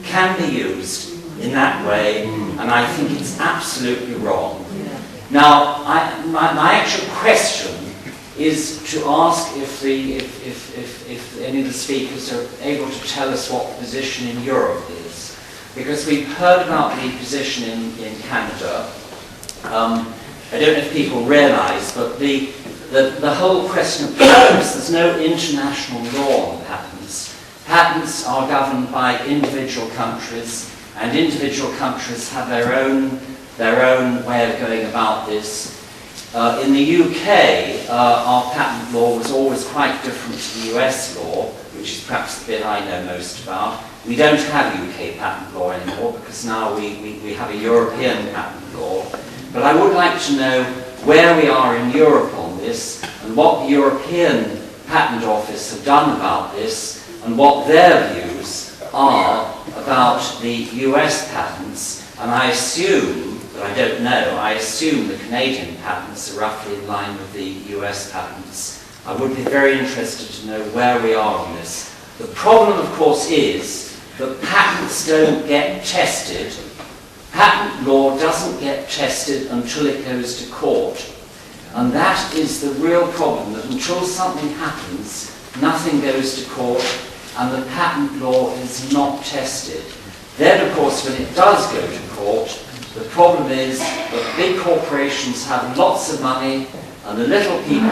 can be used in that way, and I think it's absolutely wrong. Now, my actual question is to ask if any of the speakers are able to tell us what the position in Europe is. Because we've heard about the position in Canada. I don't know if people realise, but the whole question of patents, there's no international law on patents. Patents are governed by individual countries, and individual countries have their own way of going about this. In the UK, our patent law was always quite different to the US law, which is perhaps the bit I know most about. We don't have UK patent law anymore, because now we have a European patent law. But I would like to know where we are in Europe on this, and what the European Patent Office have done about this, and what their views are about the US patents. And I assume, but I don't know, I assume the Canadian patents are roughly in line with the US patents. I would be very interested to know where we are on this. The problem, of course, is that patents don't get tested. Patent law doesn't get tested until it goes to court. And that is the real problem, that until something happens, nothing goes to court, and the patent law is not tested. Then, of course, when it does go to court, the problem is that big corporations have lots of money, and the little people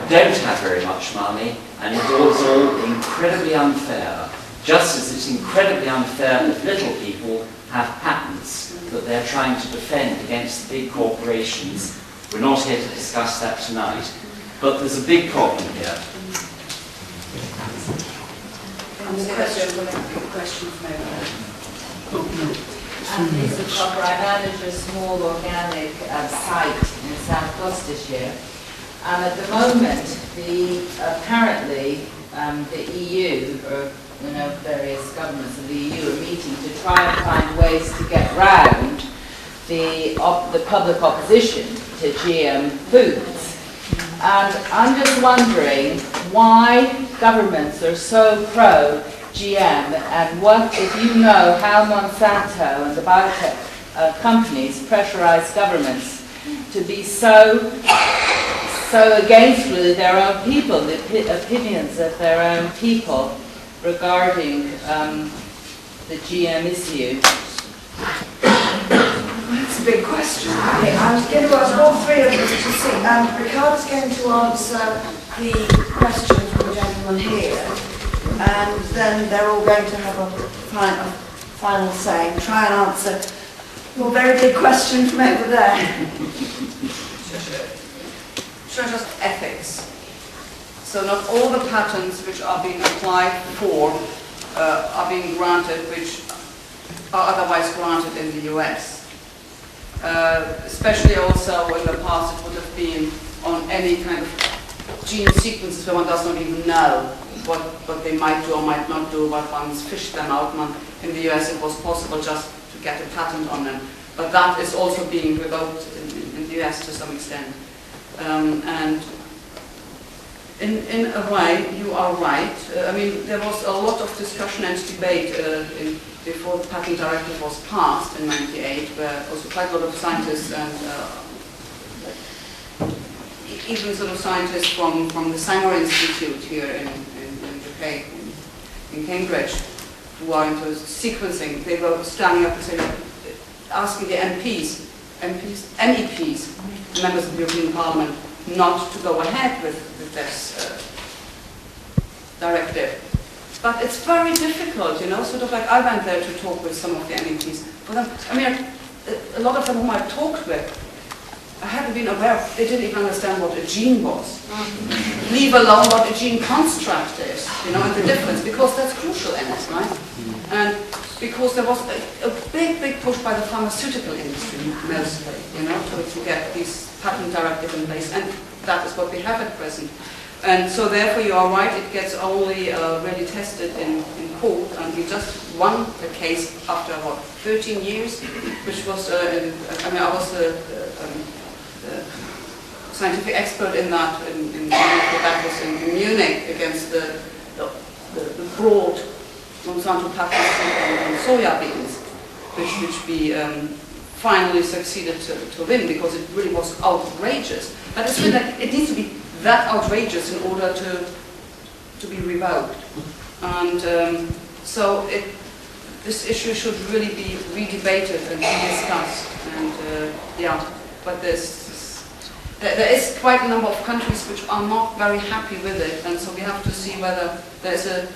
don't have very much money, and it is all incredibly unfair. Just as it's incredibly unfair that little people have patents that they're trying to defend against the big corporations. We're not here to discuss that tonight, but there's a big problem here. Question from over there. Mr. Cropper, I manage a small organic site in South Gloucestershire, and at the moment, apparently the EU, or various governments of the EU, are meeting to try and find ways to get round the public opposition to GM foods. And I'm just wondering why governments are so pro-GM, and what, if you know, how Monsanto and the biotech companies pressurize governments to be so against really their own people, the opinions of their own people regarding the GM issue. That's a big question. Okay, I'm going to ask all three of you to see. Ricarda's going to answer the question from the gentleman here, and then they're all going to have a final say and try and answer your very big question from over there. Just ethics. So not all the patents which are being applied for are being granted, which are otherwise granted in the US. Especially also in the past it would have been on any kind of gene sequences where one does not even know what they might do or might not do, but one's fished them out. In the US it was possible just to get a patent on them. But that is also being revoked in the US to some extent. And in a way, you are right. I mean, there was a lot of discussion and debate before the patent directive was passed in '98, where also quite a lot of scientists and even sort of scientists from the Sanger Institute here in UK, in Cambridge, who are into sequencing, they were standing up and saying, asking the MEPs, members of the European Parliament, not to go ahead with this directive. But it's very difficult, sort of like I went there to talk with some of the MEPs. For them, I mean, a lot of them whom I talked with, I hadn't been aware of, they didn't even understand what a gene was. Leave alone what a gene construct is, and the difference, because that's crucial in it, right? And because there was a big push by the pharmaceutical industry mostly, to get these patent directive in place, and that is what we have at present. And so therefore you are right, it gets only really tested in court, and we just won the case after, 13 years, which was, I was the scientific expert in that, that was in Munich against the broad Monsanto patents on soya beans, which we finally succeeded to win, because it really was outrageous. But it's been like, it needs to be that outrageous in order to be revoked. And so this issue should really be redebated and rediscussed. And but there is quite a number of countries which are not very happy with it, and so we have to see whether there's a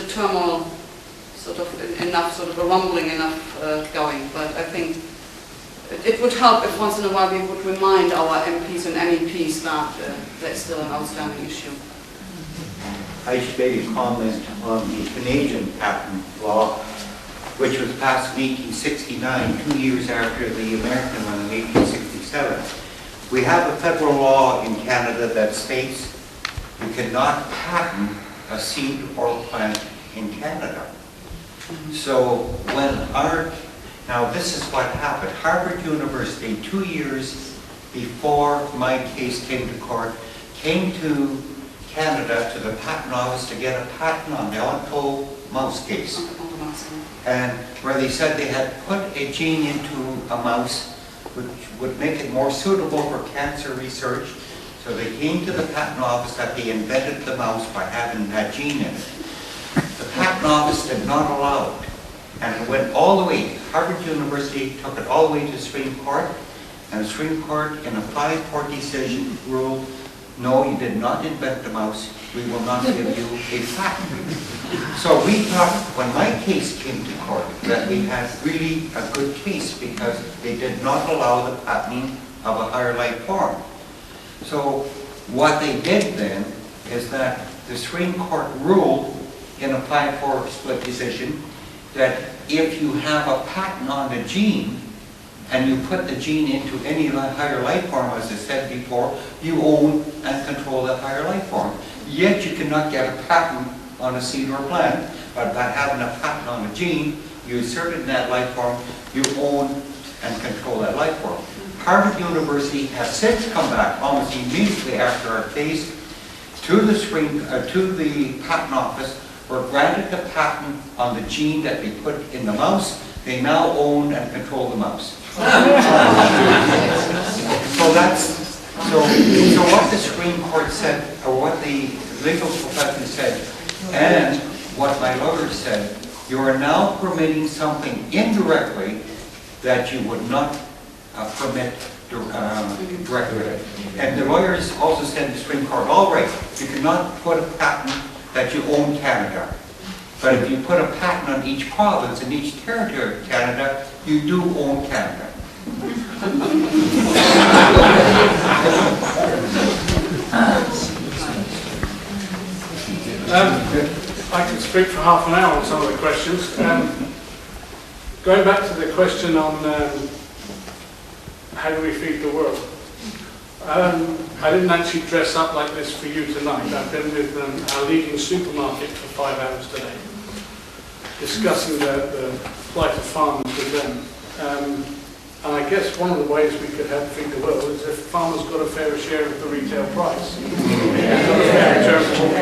turmoil, sort of enough, sort of a rumbling enough going. But I think it would help if once in a while we would remind our MPs and MEPs that that's still an outstanding issue. I should maybe comment on the Canadian patent law, which was passed in 1869, 2 years after the American one in 1867. We have a federal law in Canada that states you cannot patent a seed or plant in Canada. So when now this is what happened. Harvard University, 2 years before my case came to court, came to Canada to the patent office to get a patent on the Onto mouse case. And where they said they had put a gene into a mouse which would make it more suitable for cancer research. So they came to the patent office that they invented the mouse by having that gene in it. The patent office did not allow it. And it went all the way. Harvard University took it all the way to the Supreme Court. And the Supreme Court, in a 5-4 decision, ruled, no, you did not invent the mouse. We will not give you a patent. So we thought, when my case came to court, that we had really a good case because they did not allow the patenting of a higher life form. So what they did then is that the Supreme Court ruled in a 5-4 split decision that if you have a patent on the gene and you put the gene into any higher life form, as I said before, you own and control that higher life form. Yet you cannot get a patent on a seed or plant, but by having a patent on a gene, you assert it in that life form, you own and control that life form. Harvard University has since come back almost immediately after our case to the patent office, were granted the patent on the gene that we put in the mouse. They now own and control the mouse. So what the Supreme Court said, or what the legal profession said, and what my lawyers said, you are now permitting something indirectly that you would not permit directly. And the lawyers also said in the Supreme Court, all right, you cannot put a patent that you own Canada. But if you put a patent on each province and each territory of Canada, you do own Canada. I can speak for half an hour on some of the questions. Going back to the question on how do we feed the world? I didn't actually dress up like this for you tonight. I've been with our leading supermarket for 5 hours today, discussing the plight of farmers with them. And I guess one of the ways we could help feed the world is if farmers got a fairer share of the retail price. Got a fairer share of what we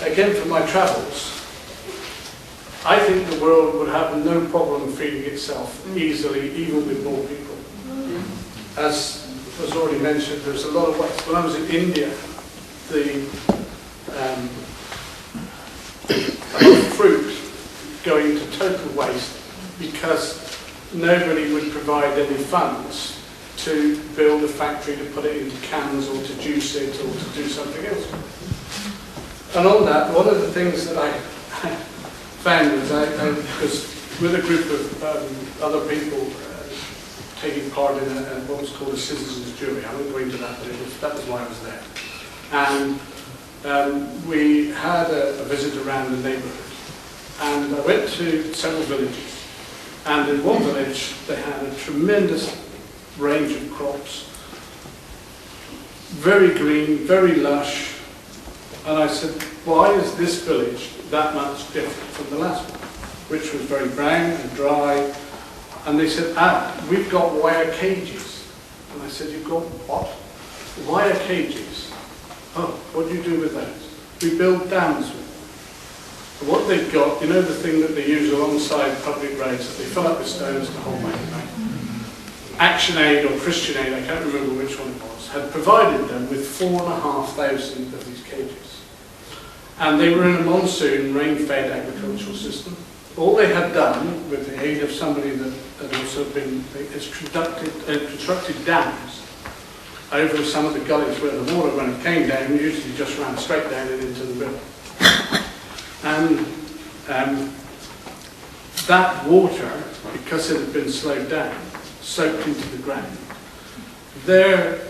do. Again, from my travels, I think the world would have no problem feeding itself easily, even with more people. As was already mentioned, there's a lot of waste. When I was in India, a lot of fruit going to total waste because nobody would provide any funds to build a factory to put it into cans or to juice it or to do something else. And on that, one of the things that I found was because with a group of other people taking part in what was called a citizens' jury. I won't go into that, but that was why I was there. And we had a visit around the neighbourhood, and I went to several villages, and in one village they had a tremendous range of crops, very green, very lush, and I said, why is this village that much different from the last one, which was very brown and dry? And they said, we've got wire cages. And I said, you've got what? Wire cages. Oh, what do you do with those? We build dams with them. What they've got, you know the thing that they use alongside public roads that they fill up with stones to hold back the bank? Action Aid or Christian Aid, I can't remember which one it was, had provided them with 4,500 of these cages. And they were in a monsoon rain-fed agricultural system. All they had done, with the aid of somebody that had also been, is constructed dams over some of the gullies where the water, when it came down, usually just ran straight down and into the river. And that water, because it had been slowed down, soaked into the ground. Their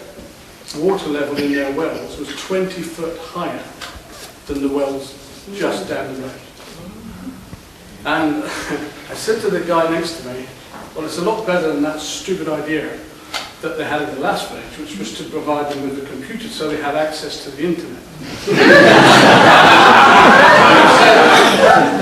water level in their wells was 20 foot higher than the wells just down the road. And I said to the guy next to me, well, it's a lot better than that stupid idea that they had in the last village, which was to provide them with a computer so they had access to the internet.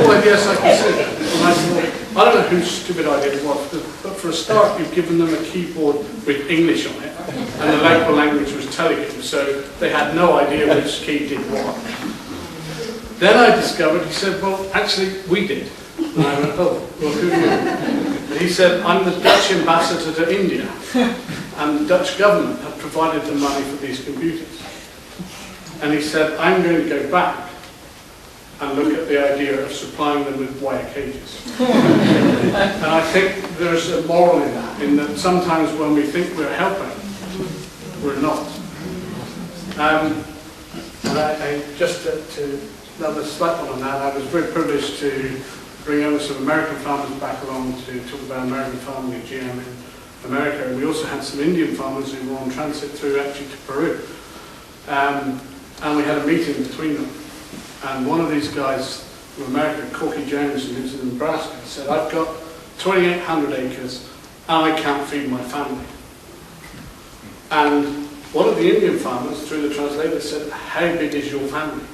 Well, I guess I can see that. And I thought, I don't know whose stupid idea it was, but for a start, you've given them a keyboard with English on it, and the local language was Telugu, so they had no idea which key did what. Then I discovered, he said, well, actually, we did. And I went, oh, well, who knew? And he said, I'm the Dutch ambassador to India, and the Dutch government had provided the money for these computers. And he said, I'm going to go back and look at the idea of supplying them with wire cages. And I think there's a moral in that sometimes when we think we're helping, we're not. And I just to another slight one on that, I was very privileged to bring over some American farmers back along to talk about American farming at GM in America. And we also had some Indian farmers who were on transit through actually to Peru. And we had a meeting between them. And one of these guys from America, Corky Jones, who lives in Nebraska, said, I've got 2,800 acres and I can't feed my family. And one of the Indian farmers, through the translator, said, how big is your family?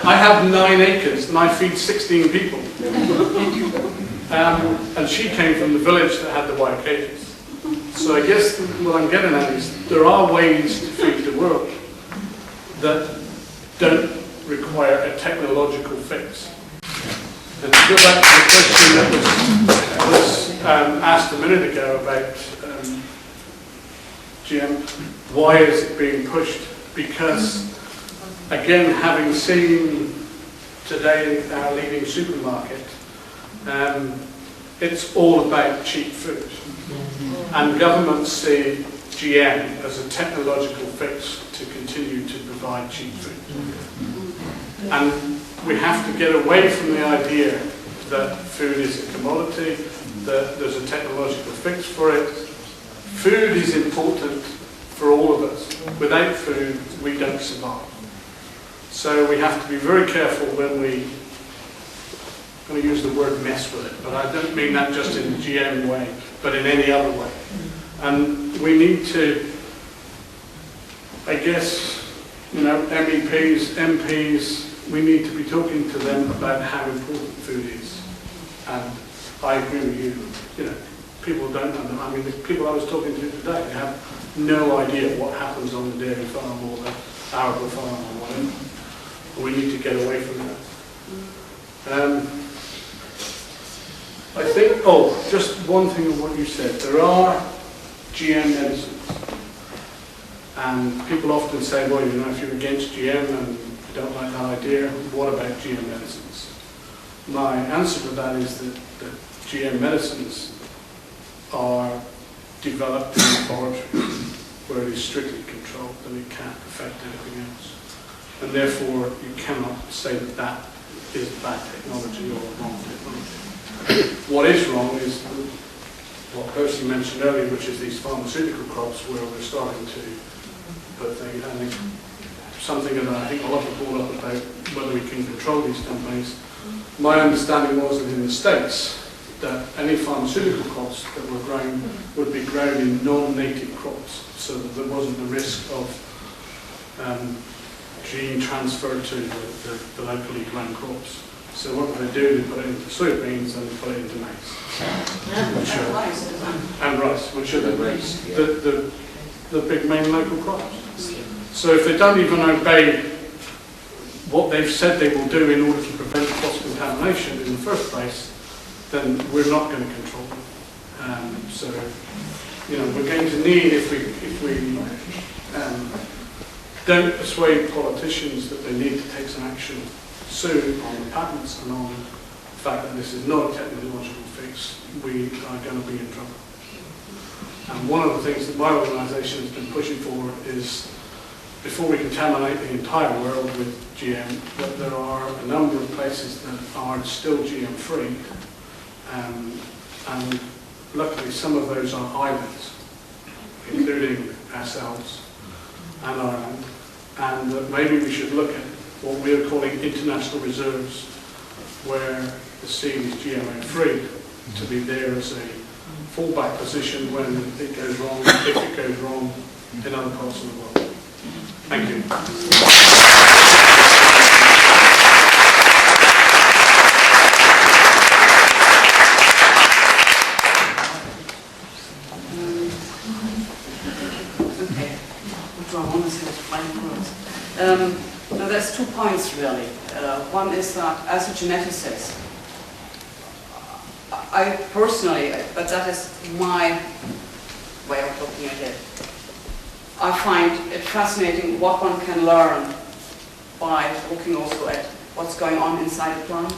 I have 9 acres and I feed 16 people. And she came from the village that had the wire cages. So I guess what I'm getting at is there are ways to feed the world that don't require a technological fix. And to go back to the question that was asked a minute ago about GM, why is it being pushed? Because, again, having seen today our leading supermarket, it's all about cheap food. And governments see GM as a technological fix to continue to provide cheap food. And we have to get away from the idea that food is a commodity, that there's a technological fix for it. Food is important for all of us. Without food, we don't survive. So we have to be very careful when we, I'm going to use the word mess with it, but I don't mean that just in the GM way, but in any other way. And we need to, I guess, MEPs, MPs, we need to be talking to them about how important food is. And I agree with you, people don't know. I mean, the people I was talking to today, they have no idea what happens on the dairy farm or the arable farm or whatever. We need to get away from that. I think, just one thing on what you said. There are GM medicines. And people often say, well, if you're against GM and you don't like that idea, what about GM medicines? My answer to that is that GM medicines are developed in laboratories where it is strictly controlled and it can't affect anything else. And therefore, you cannot say that that is bad technology or wrong technology. What is wrong is what Percy mentioned earlier, which is these pharmaceutical crops where we're starting to put things, and something that I think a lot of people brought up about whether we can control these companies. My understanding was that in the States, that any pharmaceutical crops that were grown would be grown in non-native crops, so that there wasn't the risk of gene transfer to the locally grown crops. So what they do, they put it into soybeans and they put it into maize. And rice, which are the big main local crops. So if they don't even obey what they've said they will do in order to prevent cross-contamination in the first place, then we're not going to control them. So, you know, we're going to need, if we don't persuade politicians that they need to take some action soon on the patents and on the fact that this is not a technological fix, we are going to be in trouble. And one of the things that my organisation has been pushing for is, before we contaminate the entire world with GM, that there are a number of places that are still GM free, and luckily some of those are islands, including ourselves and Ireland, and that maybe we should look at what we are calling international reserves, where the seed is GMO free, to be there as a fallback position when it goes wrong, if it goes wrong in other parts of the world. Thank you. Now there's 2 points really. One is that as a geneticist, I personally, but that is my way of looking at it, I find it fascinating what one can learn by looking also at what's going on inside a plant,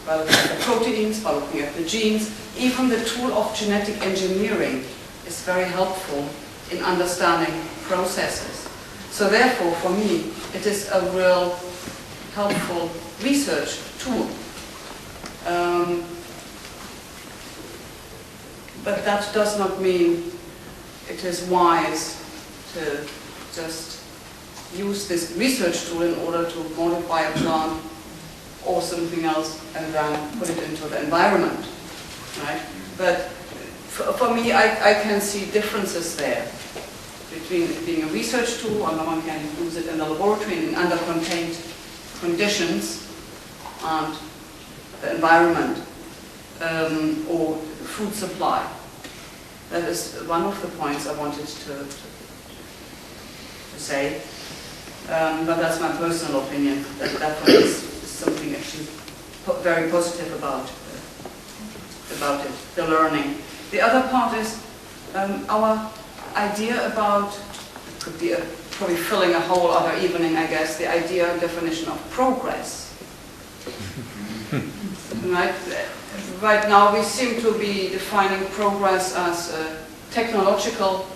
by looking at the proteins, by looking at the genes. Even the tool of genetic engineering is very helpful in understanding processes. So therefore, for me, it is a real helpful research tool. But that does not mean it is wise to just use this research tool in order to modify a plant or something else and then put it into the environment, right? But for me, I can see differences there between it being a research tool, and one can use it in the laboratory in under contained conditions, and the environment or food supply. That is one of the points I wanted to say, but that's my personal opinion. That one is something actually very positive about it, the learning. The other part is our idea about, it could be probably filling a whole other evening, I guess, the idea and definition of progress. Right now we seem to be defining progress as technological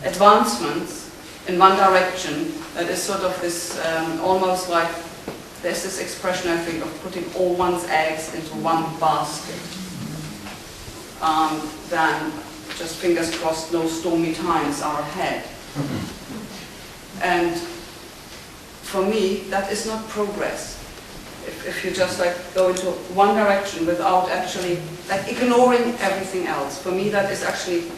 advancements in one direction. That is sort of this, almost like, there's this expression I think of putting all one's eggs into one basket. Then just fingers crossed no stormy times are ahead. And for me, that is not progress. If you just like go into one direction without actually like ignoring everything else, for me that is actually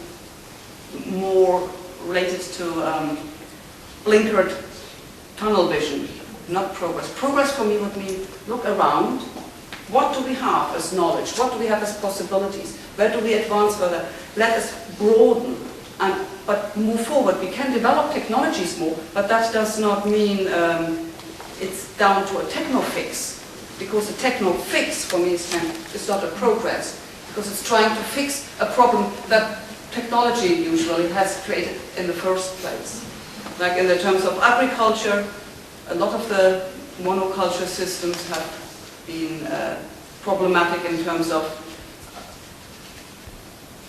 more related to blinkered tunnel vision, not progress. Progress for me would mean look around. What do we have as knowledge? What do we have as possibilities? Where do we advance further? Let us broaden but move forward. We can develop technologies more, but that does not mean it's down to a techno fix. Because a techno fix for me is not a progress, because it's trying to fix a problem that technology usually has created in the first place. Like in the terms of agriculture, a lot of the monoculture systems have been problematic in terms of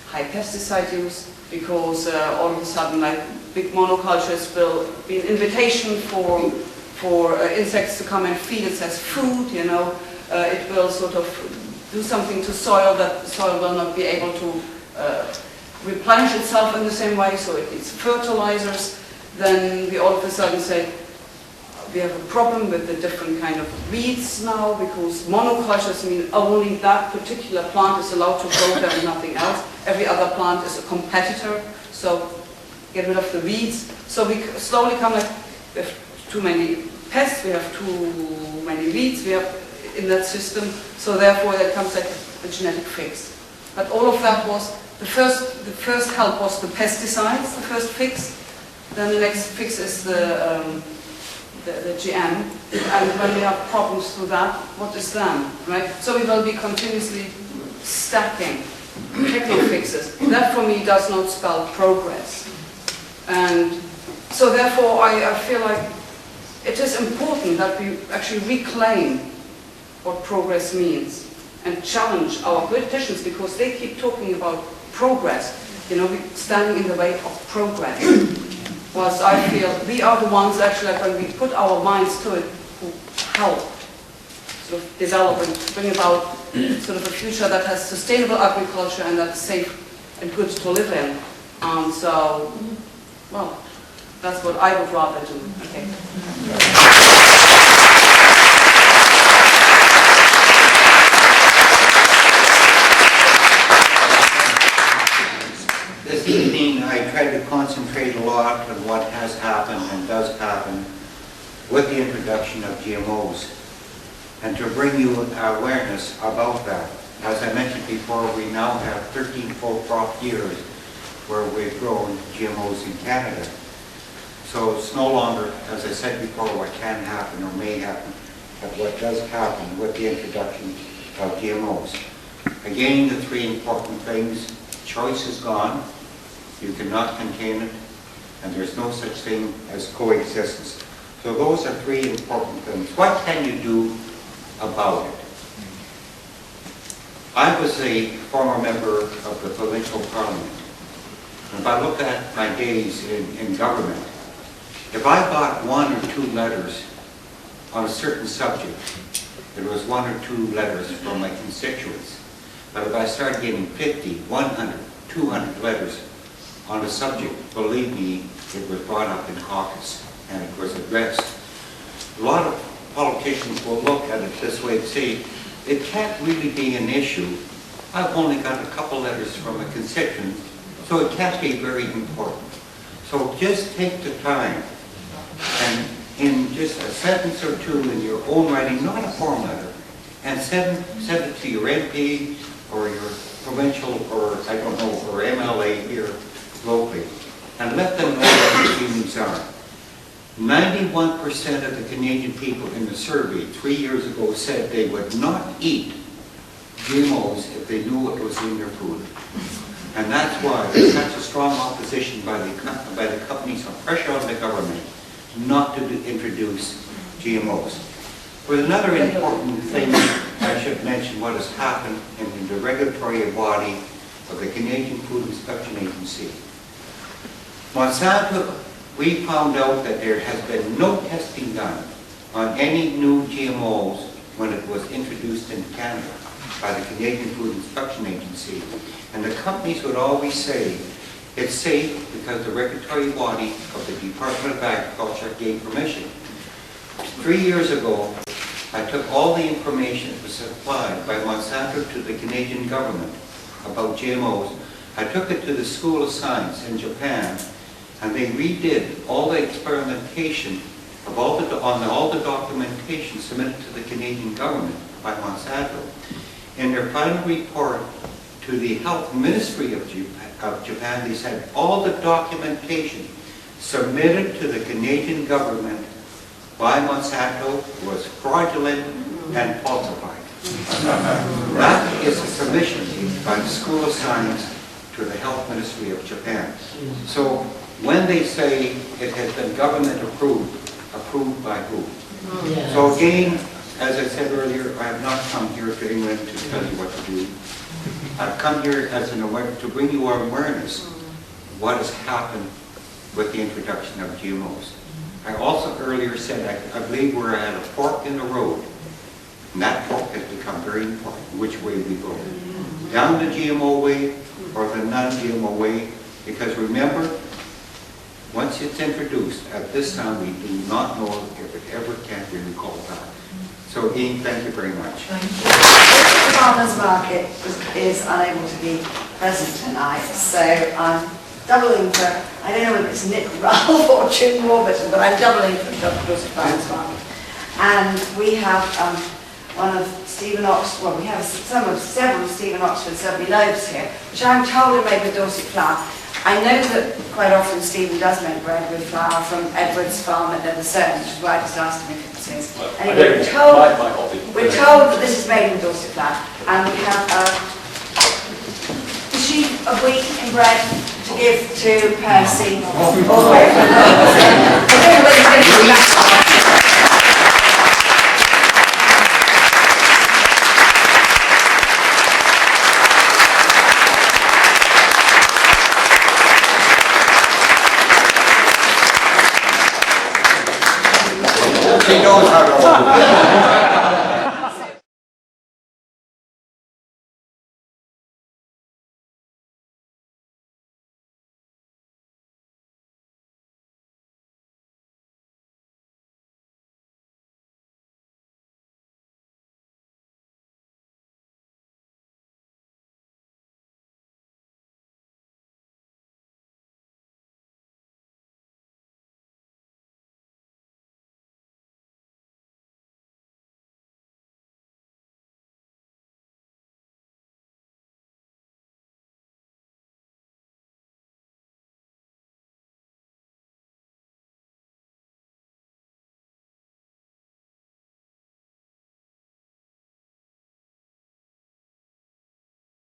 high pesticide use, because all of a sudden like big monocultures will be an invitation for insects to come and feed us as food, you know. It will sort of do something to soil that the soil will not be able to replenish itself in the same way, so it needs fertilizers, then we all of a sudden say, we have a problem with the different kind of weeds now, because monocultures mean only that particular plant is allowed to grow there and nothing else. Every other plant is a competitor, so get rid of the weeds. So we slowly come like, we have too many pests, we have too many weeds, we have in that system, so therefore there comes like a genetic fix. But all of that was, the first help was the pesticides, the first fix, then the next fix is the GM, and when we have problems through that, what is then, right? So we will be continuously stacking techno fixes. That for me does not spell progress. And so therefore I feel like it is important that we actually reclaim what progress means and challenge our politicians, because they keep talking about progress, you know, standing in the way of progress. Whilst I feel we are the ones actually, like, when we put our minds to it, who help sort of develop and bring about sort of a future that has sustainable agriculture and that's safe and good to live in. So, well, that's what I would rather do. Okay. This evening, I tried to concentrate a lot on what has happened and does happen with the introduction of GMOs, and to bring you awareness about that. As I mentioned before, we now have 13 full crop years where we've grown GMOs in Canada. So it's no longer, as I said before, what can happen or may happen, but what does happen with the introduction of GMOs. Again, the three important things: choice is gone, you cannot contain it, and there's no such thing as coexistence. So those are three important things. What can you do about it? I was a former member of the provincial parliament. If I look at my days in government, if I got 1 or 2 letters on a certain subject, it was 1 or 2 letters from my constituents. But if I started getting 50, 100, 200 letters on a subject, believe me, it was brought up in caucus and it was addressed. A lot of politicians will look at it this way and say, it can't really be an issue. I've only got a couple letters from a constituent, so it can't be very important. So just take the time and in just a sentence or two in your own writing, not a form letter, and send it to your MP or your provincial or, I don't know, or MLA here locally, and let them know what your feelings are. 91% of the Canadian people in the survey 3 years ago said they would not eat GMOs if they knew what was in their food. And that's why there's such a strong opposition by the companies and pressure on the government not to introduce GMOs. But another important thing I should mention what has happened in the regulatory body of the Canadian Food Inspection Agency. Monsanto, we found out that there has been no testing done on any new GMOs when it was introduced in Canada by the Canadian Food Inspection Agency. And the companies would always say, it's safe because the regulatory body of the Department of Agriculture gave permission. 3 years ago, I took all the information that was supplied by Monsanto to the Canadian government about GMOs. I took it to the School of Science in Japan, and they redid all the experimentation of all the documentation submitted to the Canadian government by Monsanto. In their final report to the Health Ministry of Japan, they said all the documentation submitted to the Canadian government by Monsanto was fraudulent and falsified. That is a submission by the School of Science to the Health Ministry of Japan. So when they say it has been government approved by who? Yes. So again, as I said earlier, I have not come here to England to tell you what to do. I've come here as to bring you awareness of what has happened with the introduction of GMOs. I also earlier said I believe we're at a fork in the road. And that talk has become very important, which way we go. Down the GMO way or the non-GMO way, because remember, once it's introduced, at this time we do not know if it ever can be recalled back. So Ian, thank you very much. Thank you. The farmers market is unable to be present tonight, so I'm doubling for, I don't know whether it's Nick Ralph or Jim Warburton, but I'm doubling for the Dorset Farmers Market. And we have one of Stephen Oxford, well we have several Stephen Oxford Sudbury loaves here, which I'm told are made with Dorset flour. I know that quite often Stephen does make bread with flour from Edward's farm at Netherstone, which is why I just asked him if it's his. Anyway, we're told that this is made with Dorset flour, and we have a sheaf of wheat and bread to give to Percy all the way from I don't know whether he's going to do that. He knows how to